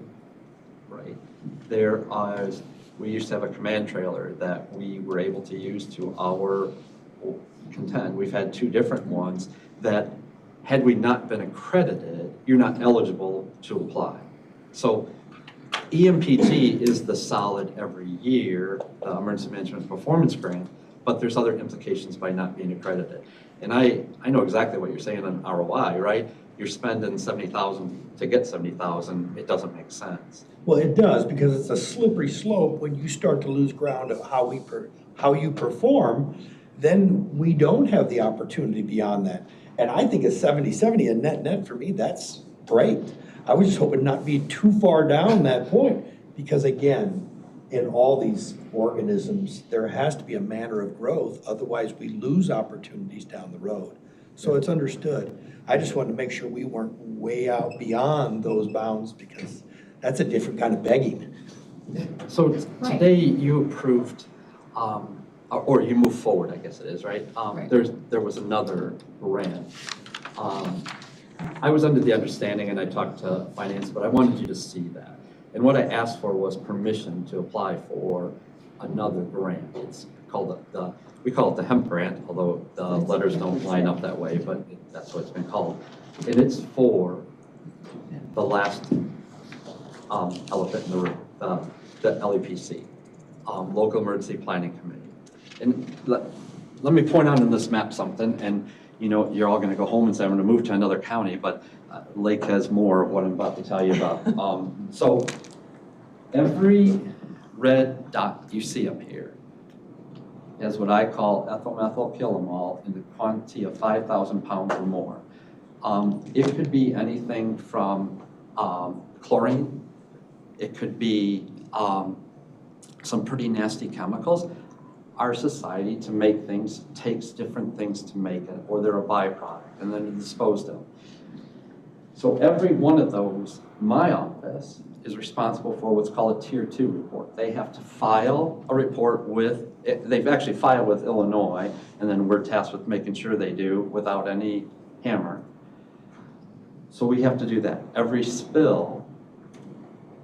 right? We used to have a command trailer that we were able to use to our content. We've had 2 different ones that, had we not been accredited, you're not eligible to apply. So EMPG is the solid every year, the Emergency Management Performance Grant, but there's other implications by not being accredited. And I know exactly what you're saying on ROI, right? You're spending $70,000 to get $70,000. It doesn't make sense. Well, it does, because it's a slippery slope. When you start to lose ground of how you perform, then we don't have the opportunity beyond that. And I think it's 70-70, and net for me, that's great. I was just hoping not be too far down that point, because again, in all these organisms, there has to be a manner of growth. Otherwise, we lose opportunities down the road. So it's understood. I just wanted to make sure we weren't way out beyond those bounds, because that's a different kind of begging. So today you approved, or you moved forward, I guess it is, right? There was another grant. I was under the understanding, and I talked to finance, but I wanted you to see that. And what I asked for was permission to apply for another grant. It's called we call it the hemp grant, although the letters don't line up that way, but that's what it's been called. And it's for the last elephant in the room, the LEPC, Local Emergency Planning Committee. And let me point out on this map something, and you're all going to go home and say, I'm going to move to another county, but Lake has more of what I'm about to tell you about. So every red dot you see up here is what I call ethylmethylkilomol in the quantity of 5,000 pounds or more. It could be anything from chlorine, it could be some pretty nasty chemicals. Our society, to make things, takes different things to make it, or they're a byproduct, and then they're disposed of. So every one of those, my office is responsible for what's called a Tier 2 report. They have to file a report with, they've actually filed with Illinois, and then we're tasked with making sure they do without any hammer. So we have to do that. Every spill,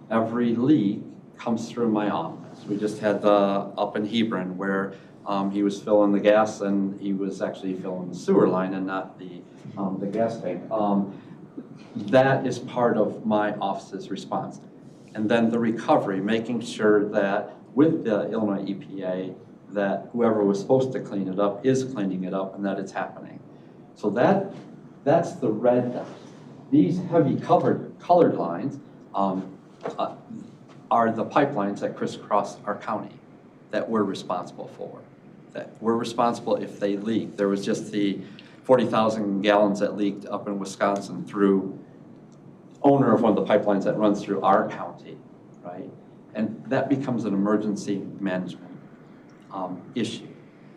every leak comes through my office. We just had up in Hebron where he was filling the gas and he was actually filling the sewer line and not the gas tank. That is part of my office's response. And then the recovery, making sure that with the Illinois EPA, that whoever was supposed to clean it up is cleaning it up and that it's happening. So that's the red dot. These heavy colored lines are the pipelines that crisscross our county that we're responsible for. That we're responsible if they leak. There was just the 40,000 gallons that leaked up in Wisconsin through owner of one of the pipelines that runs through our county, right? And that becomes an emergency management issue.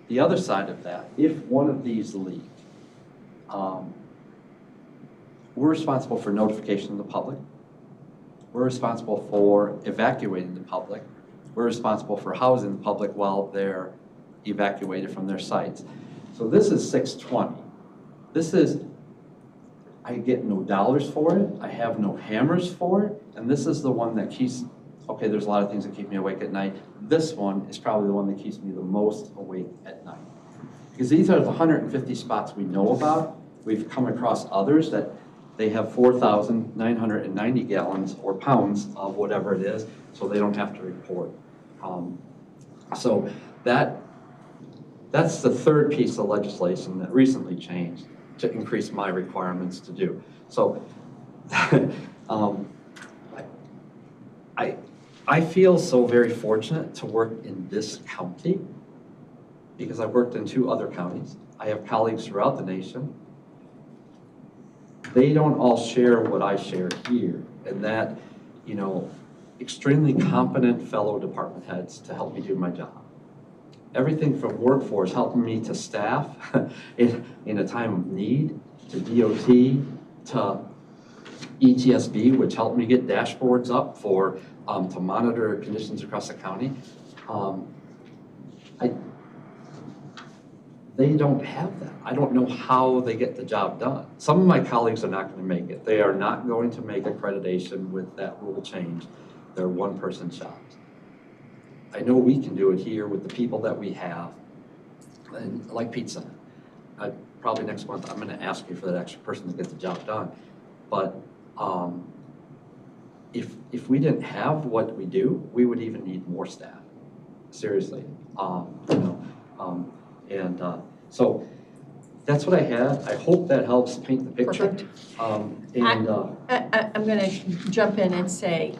The other side of that, if one of these leak, we're responsible for notification of the public. We're responsible for evacuating the public. We're responsible for housing the public while they're evacuated from their sites. So this is 620. This is, I get no dollars for it. I have no hammers for it. And this is the one that keeps, okay, there's a lot of things that keep me awake at night. This one is probably the one that keeps me the most awake at night. Because these are the 150 spots we know about. We've come across others that they have 4,990 gallons or pounds of whatever it is, so they don't have to report. So that's the third piece of legislation that recently changed to increase my requirements to do. So I feel so very fortunate to work in this county because I've worked in 2 other counties. I have colleagues throughout the nation. They don't all share what I share here, and that, you know, extremely competent fellow department heads to help me do my job. Everything from workforce helping me to staff in a time of need, to DOT, to ETSB, which helped me get dashboards up for to monitor conditions across the county. They don't have that. I don't know how they get the job done. Some of my colleagues are not going to make it. They are not going to make accreditation with that rule change. They're one-person shops. I know we can do it here with the people that we have, and like Pete said, probably next month I'm going to ask you for that extra person to get the job done. But if we didn't have what we do, we would even need more staff. Seriously, so that's what I had. I hope that helps paint the picture. Perfect. I'm going to jump in and say,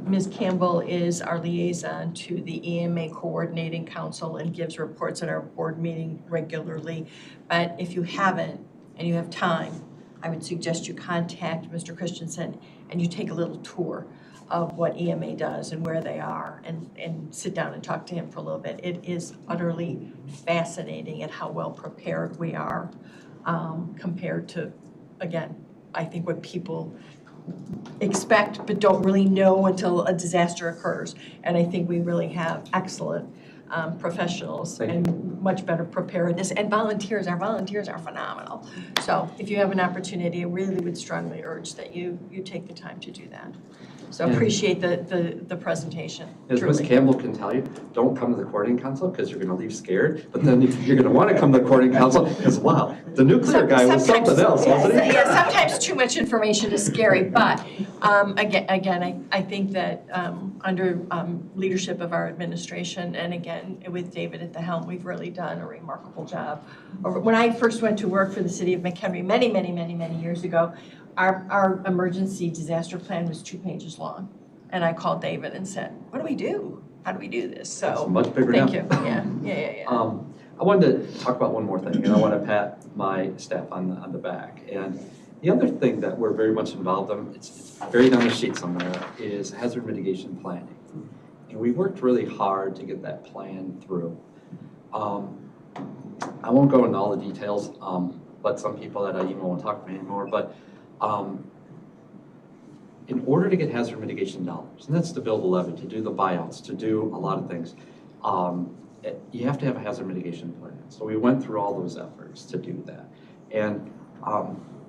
Ms. Campbell is our liaison to the EMA Coordinating Council and gives reports at our board meeting regularly. But if you haven't and you have time, I would suggest you contact Mr. Christensen and you take a little tour of what EMA does and where they are and sit down and talk to him for a little bit. It is utterly fascinating at how well prepared we are compared to, again, I think what people expect but don't really know until a disaster occurs. And I think we really have excellent professionals and much better preparedness. And volunteers, our volunteers are phenomenal. So if you have an opportunity, I really would strongly urge that you take the time to do that. So appreciate the presentation. As Ms. Campbell can tell you, don't come to the coordinating council because you're going to leave scared, but then you're going to want to come to the coordinating council because, wow, the nuclear guy was something else, wasn't he? Yeah, sometimes too much information is scary, but again, I think that under leadership of our administration, and again, with David at the helm, we've really done a remarkable job. When I first went to work for the city of McHenry many years ago, our emergency disaster plan was 2 pages long. And I called David and said, what do we do? how do we do this? It's So, much bigger now. thank you. Yeah. I wanted to talk about one more thing, and I want to pat my staff on the back. And the other thing that we're very much involved in, it's buried on the sheet somewhere, is hazard mitigation planning. And we worked really hard to get that plan through. I won't go into all the details, but some people at IEMA won't talk to me anymore. But in order to get hazard mitigation dollars, and that's to build a levee, to do the buyouts, to do a lot of things, you have to have a hazard mitigation plan. So we went through all those efforts to do that. And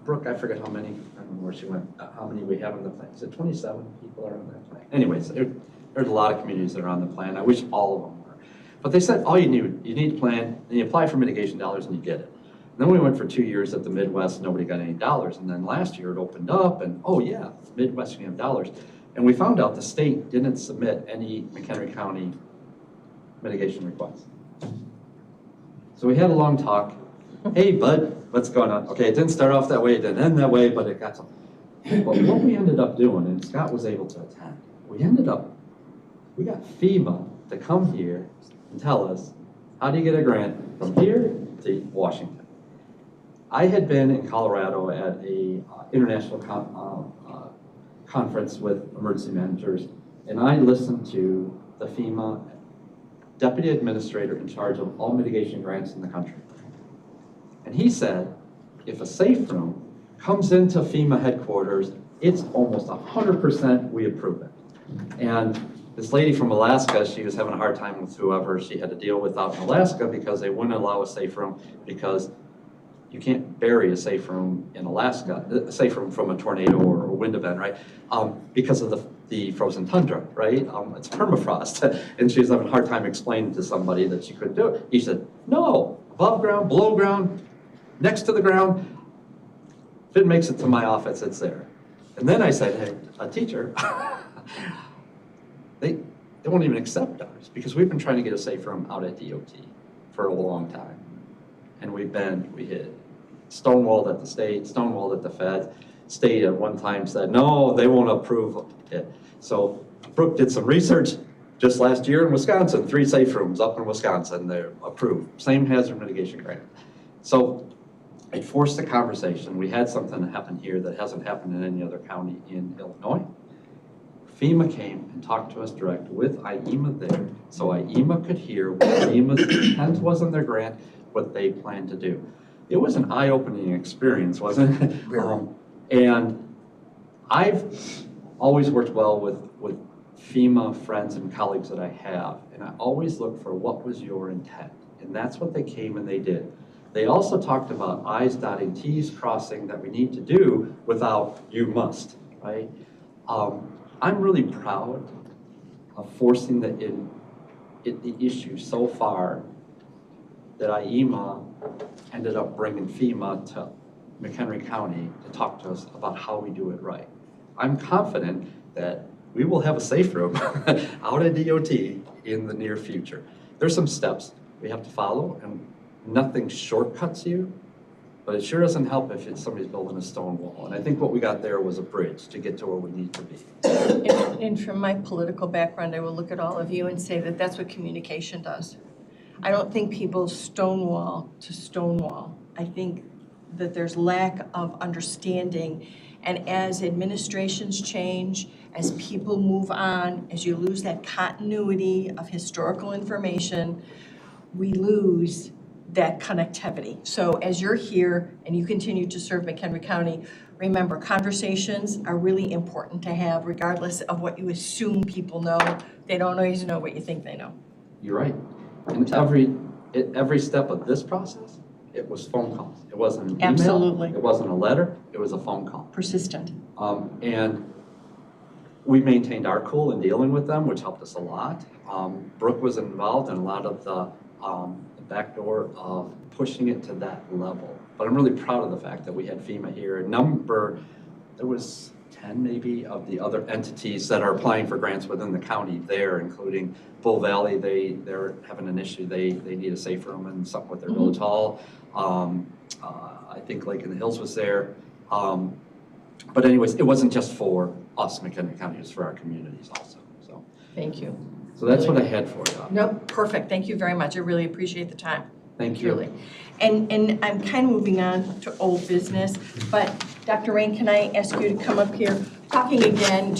Brooke, I forget how many, I don't know where she went, how many we have on the plan. Is it 27 people are on that plan? Anyways, there's a lot of communities that are on the plan. I wish all of them were. But they said all you need a plan, and you apply for mitigation dollars and you get it. And then we went for 2 years at the Midwest, nobody got any dollars. And then last year it opened up and, oh yeah, Midwest can have dollars. And we found out the state didn't submit any McHenry County mitigation requests. So we had a long talk. Hey, bud, what's going on? Okay, it didn't start off that way, it didn't end that way, but it got some. But what we ended up doing, and Scott was able to attend, we got FEMA to come here and tell us, how do you get a grant from here to Washington? I had been in Colorado at a international conference with emergency managers, and I listened to the FEMA deputy administrator in charge of all mitigation grants in the country. And he said, if a safe room comes into FEMA headquarters, it's almost 100% we approve it. And this lady from Alaska, she was having a hard time with whoever she had to deal with out in Alaska because they wouldn't allow a safe room because you can't bury a safe room in Alaska, a safe room from a tornado or a wind event, right? Because of the frozen tundra, right? It's permafrost. And she was having a hard time explaining to somebody that she couldn't do it. He said, no, above ground, below ground, next to the ground. If it makes it to my office, it's there. And then I said, hey, a teacher, they won't even accept ours because we've been trying to get a safe room out at DOT for a long time. And we hit stonewalled at the state, stonewalled at the Fed. State at one time said, no, they won't approve it. So Brooke did some research just last year in Wisconsin, 3 safe rooms up in Wisconsin, they're approved. Same hazard mitigation grant. So it forced a conversation. We had something happen here that hasn't happened in any other county in Illinois. FEMA came and talked to us direct with IEMA there, so IEMA could hear what FEMA's intent was in their grant, what they plan to do. It was an eye-opening experience, wasn't it? And I've always worked well with FEMA friends and colleagues that I have, and I always look for what was your intent, and that's what they came and they did. They also talked about I's dotting, T's crossing that we need to do without you must, right? I'm really proud of forcing the issue so far that IEMA ended up bringing FEMA to McHenry County to talk to us about how we do it right. I'm confident that we will have a safe room out at DOT in the near future. There's some steps we have to follow, and nothing shortcuts you, but it sure doesn't help if somebody's building a stone wall. And I think what we got there was a bridge to get to where we need to be. And from my political background, I will look at all of you and say that that's what communication does. I don't think people stonewall to stonewall. I think that there's lack of understanding, and as administrations change, as people move on, as you lose that continuity of historical information, we lose that connectivity. So as you're here and you continue to serve McHenry County, remember, conversations are really important to have regardless of what you assume people know. They don't always know what you think they know. You're right. And every step of this process, it was phone calls. It wasn't an email. Absolutely. It wasn't a letter. It was a phone call. Persistent. And we maintained our cool in dealing with them, which helped us a lot. Brooke was involved in a lot of the backdoor of pushing it to that level. But I'm really proud of the fact that we had FEMA here. There was 10 maybe of the other entities that are applying for grants within the county there, including Bull Valley. They're having an issue. They need a safe room and something with their village hall. I think Lake in the Hills was there. But anyways, it wasn't just for us, McHenry County, it was for our communities also. So Thank you. So that's what I had for you. Nope, perfect. Thank you very much. I really appreciate the time. Thank you. Truly. And I'm kind of moving on to old business, but Dr. Rain, can I ask you to come up here? Talking again,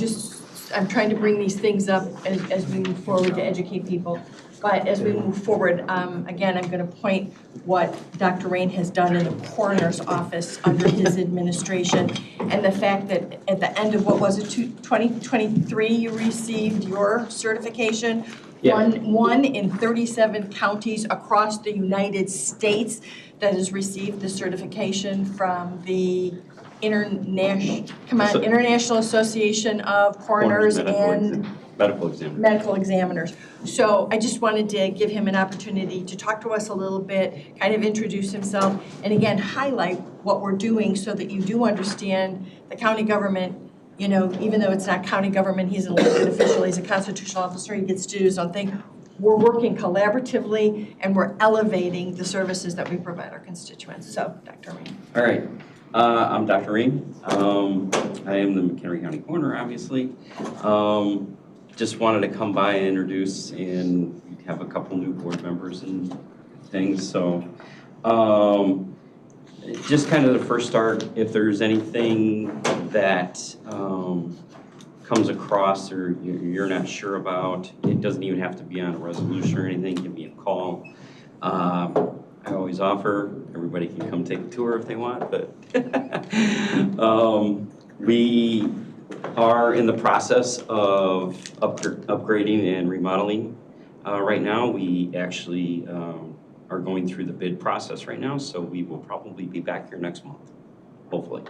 I'm trying to bring these things up as we move forward to educate people. But as we move forward, again, I'm going to point what Dr. Rain has done in the coroner's office under his administration, and the fact that at the end of, what was it, 2023, you received your certification? Yeah. One in 37 counties across the United States that has received the certification from the International Association of Coroners and Medical examiners. So I just wanted to give him an opportunity to talk to us a little bit, kind of introduce himself, and again, highlight what we're doing so that you do understand the county government. You know, even though it's not county government, he's an elected official, he's a constitutional officer, he gets to do his own thing. We're working collaboratively and we're elevating the services that we provide our constituents. So, Dr. Rain. All right. I'm Dr. Rain. I am the McHenry County Coroner, obviously. Just wanted to come by and introduce, and we have a couple new board members and things. So just kind of the first start, if there's anything that comes across or you're not sure about, it doesn't even have to be on a resolution or anything, give me a call. I always offer, everybody can come take a tour if they want, but we are in the process of upgrading and remodeling. Right now, we actually are going through the bid process right now, so we will probably be back here next month, hopefully.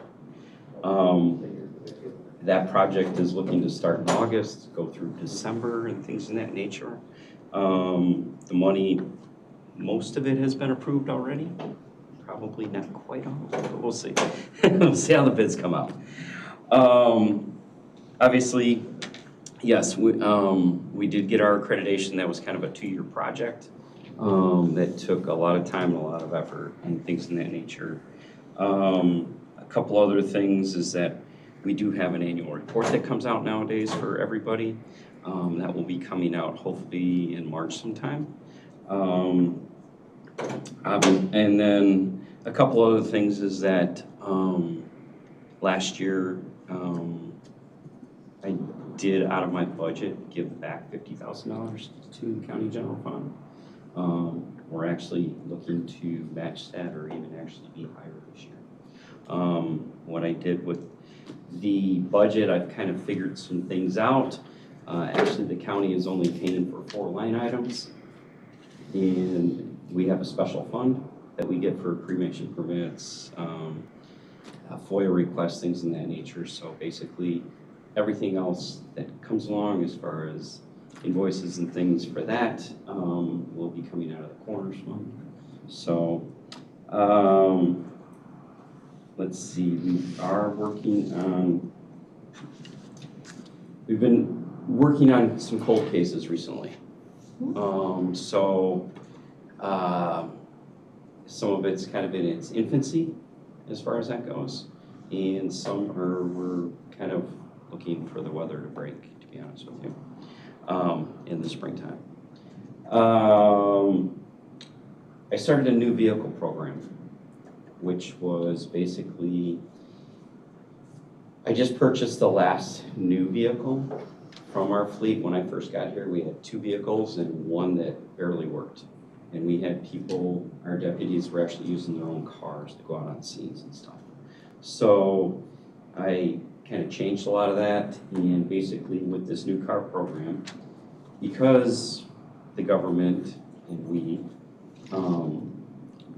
That project is looking to start in August, go through December and things of that nature. The money, most of it has been approved already. Probably not quite all, but we'll see. We'll see how the bids come out. Obviously, yes, we did get our accreditation. That was kind of a 2-year project that took a lot of time and a lot of effort and things in that nature. A couple other things is that we do have an annual report that comes out nowadays for everybody. That will be coming out hopefully in March sometime. And then a couple other things is that last year I did, out of my budget, give back $50,000 to the county general fund. We're actually looking to match that or even actually be higher this year. What I did with the budget, I've kind of figured some things out. Actually, the county is only paying for 4 line items, and we have a special fund that we get for cremation permits, FOIA requests, things in that nature. So basically, everything else that comes along as far as invoices and things for that will be coming out of the coroner's fund. So let's see, we've been working on some cold cases recently. Some of it's kind of in its infancy as far as that goes, and some we're kind of looking for the weather to break, to be honest with you, in the springtime. I started a new vehicle program, which was basically, I just purchased the last new vehicle from our fleet. When I first got here, we had 2 vehicles and one that barely worked. And we had people, our deputies were actually using their own cars to go out on scenes and stuff. So I kind of changed a lot of that, and basically with this new car program, because the government and we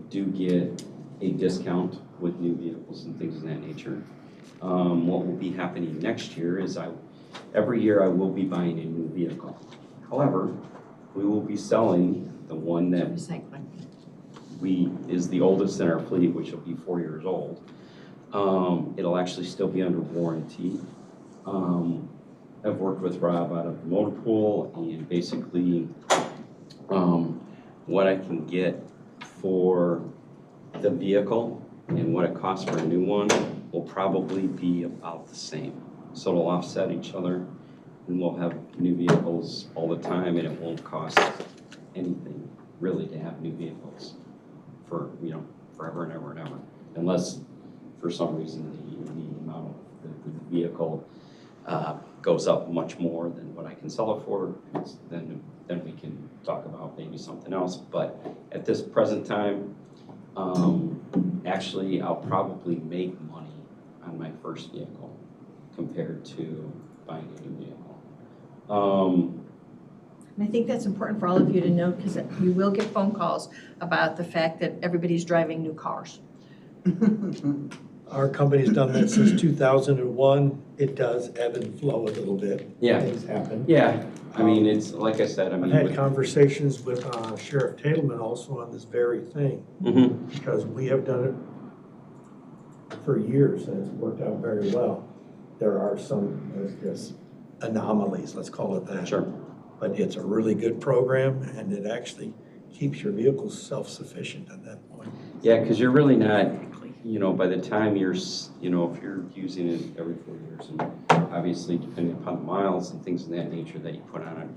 do get a discount with new vehicles and things of that nature, what will be happening next year is every year I will be buying a new vehicle. However, we will be selling the one that is the oldest in our fleet, which will be 4 years old. It'll actually still be under warranty. I've worked with Rob out of the motor pool, and basically what I can get for the vehicle and what it costs for a new one will probably be about the same. So it'll offset each other. and we'll have new vehicles all the time, and it won't cost anything really to have new vehicles for, forever and ever and ever. Unless for some reason the amount of the vehicle goes up much more than what I can sell it for, then we can talk about maybe something else. But at this present time, actually, I'll probably make money on my first vehicle compared to buying a new vehicle. And I think that's important for all of you to know, because you will get phone calls about the fact that everybody's driving new cars. Our company's done that since 2001. It does ebb and flow a little bit. Yeah. Things happen. Yeah, I mean, it's, like I said, I've had conversations with Sheriff Tatelman also on this very thing, because we have done it for years and it's worked out very well. There are some, there's anomalies, let's call it that. Sure. But it's a really good program, and it actually keeps your vehicles self-sufficient at that point. Yeah, because you're really not, by the time you're, if you're using it every 4 years, and obviously depending upon the miles and things of that nature that you put on it.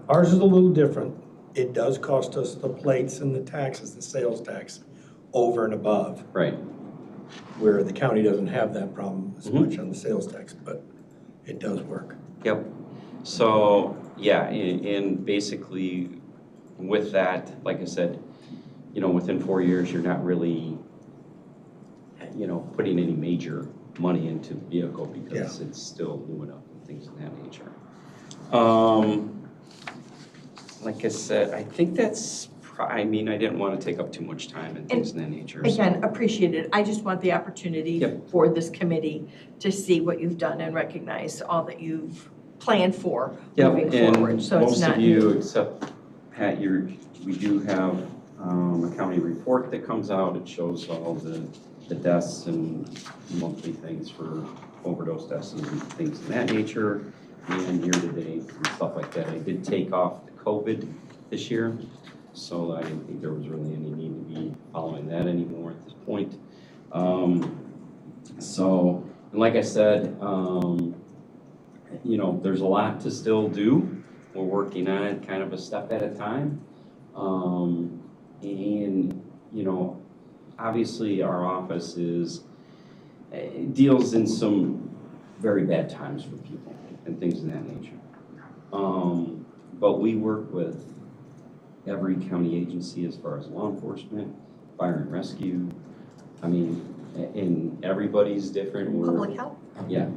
Ours is a little different. It does cost us the plates and the taxes, the sales tax, over and above. Right. Where the county doesn't have that problem as much on the sales tax, but it does work. Yep. So, yeah, and basically with that, like I said, within 4 years, you're not really, putting any major money into the vehicle because it's still new enough and things of that nature. Like I said, I think that's, I didn't want to take up too much time and things of that nature. Again, appreciate it. I just want the opportunity for this committee to see what you've done and recognize all that you've planned for moving forward. So it's not most of you, except Pat, we do have a county report that comes out. It shows all the deaths and monthly things for overdose deaths and things of that nature, and year to date and stuff like that. I did take off the COVID this year, so I didn't think there was really any need to be following that anymore at this point. So, and like I said, there's a lot to still do. We're working on it kind of a step at a time. And, obviously our office deals in some very bad times for people and things of that nature. But we work with every county agency as far as law enforcement, fire and rescue. And everybody's different. public health. Yeah.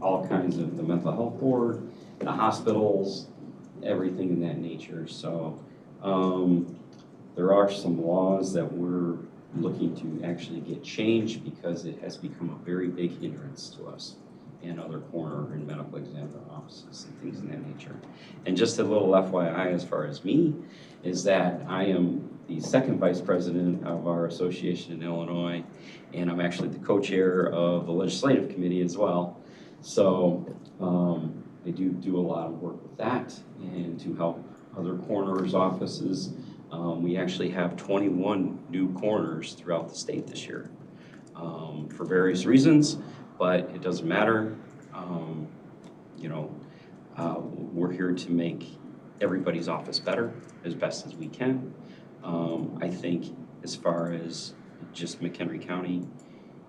All kinds of the mental health board, the hospitals, everything in that nature. So there are some laws that we're looking to actually get changed because it has become a very big hindrance to us and other coroner and medical examiner offices and things of that nature. And just a little FYI as far as me is that I am the second vice president of our association in Illinois, and I'm actually the co-chair of the legislative committee as well. So I do a lot of work with that and to help other coroners' offices. We actually have 21 new coroners throughout the state this year for various reasons, but it doesn't matter. We're here to make everybody's office better as best as we can. I think as far as just McHenry County,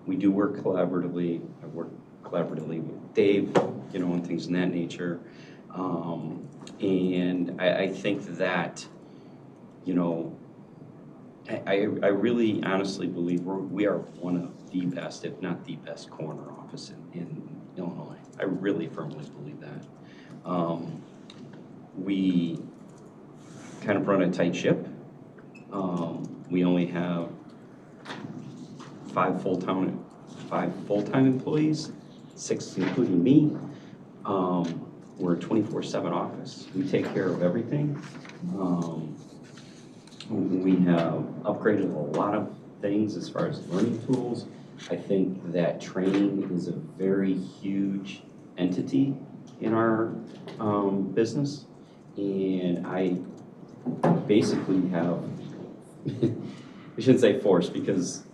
we do work collaboratively. I work collaboratively with Dave, and things in that nature. And I think that, I really honestly believe we are one of the best, if not the best, coroner office in Illinois. I really firmly believe that. We kind of run a tight ship. We only have 5 full-time employees, 6 including me. We're a 24/7 office. We take care of everything. We have upgraded a lot of things as far as learning tools. I think that training is a very huge entity in our business. And I basically have, I shouldn't say forced because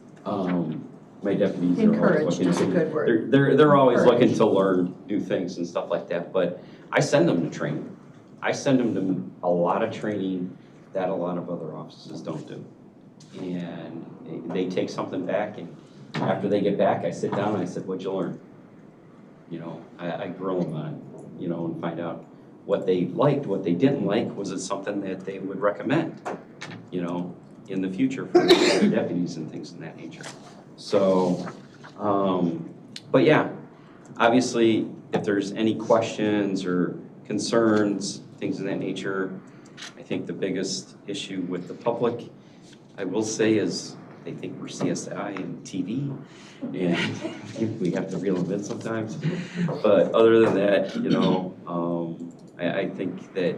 My deputies are always Encouraged looking is a good word. They're always looking Encouraged. to learn new things and stuff like that, but I send them to training. I send them to a lot of training that a lot of other offices don't do. And they take something back, and after they get back, I sit down and I said, what'd you learn? You know, I grill them on it, you know, and find out what they liked, what they didn't like. Was it something that they would recommend, you know, in the future for their deputies and things of that nature? So, but yeah, obviously, if there's any questions or concerns, things of that nature, I think the biggest issue with the public, I will say, is they think we're CSI and TV, and we have to reel them in sometimes. But other than that, you know, I think that,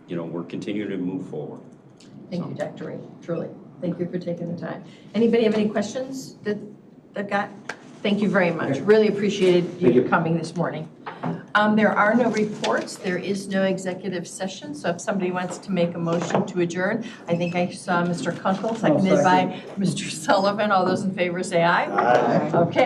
you know, we're continuing to move forward. Thank you, Dr. Ray, truly. Thank you for taking the time. Anybody have any questions that they've got? Thank you very much. Really appreciated you coming this morning. There are no reports. There is no executive session. So if somebody wants to make a motion to adjourn, I think I saw Mr. Kunkel, seconded by Mr. Sullivan. All those in favor say aye. Aye. Okay.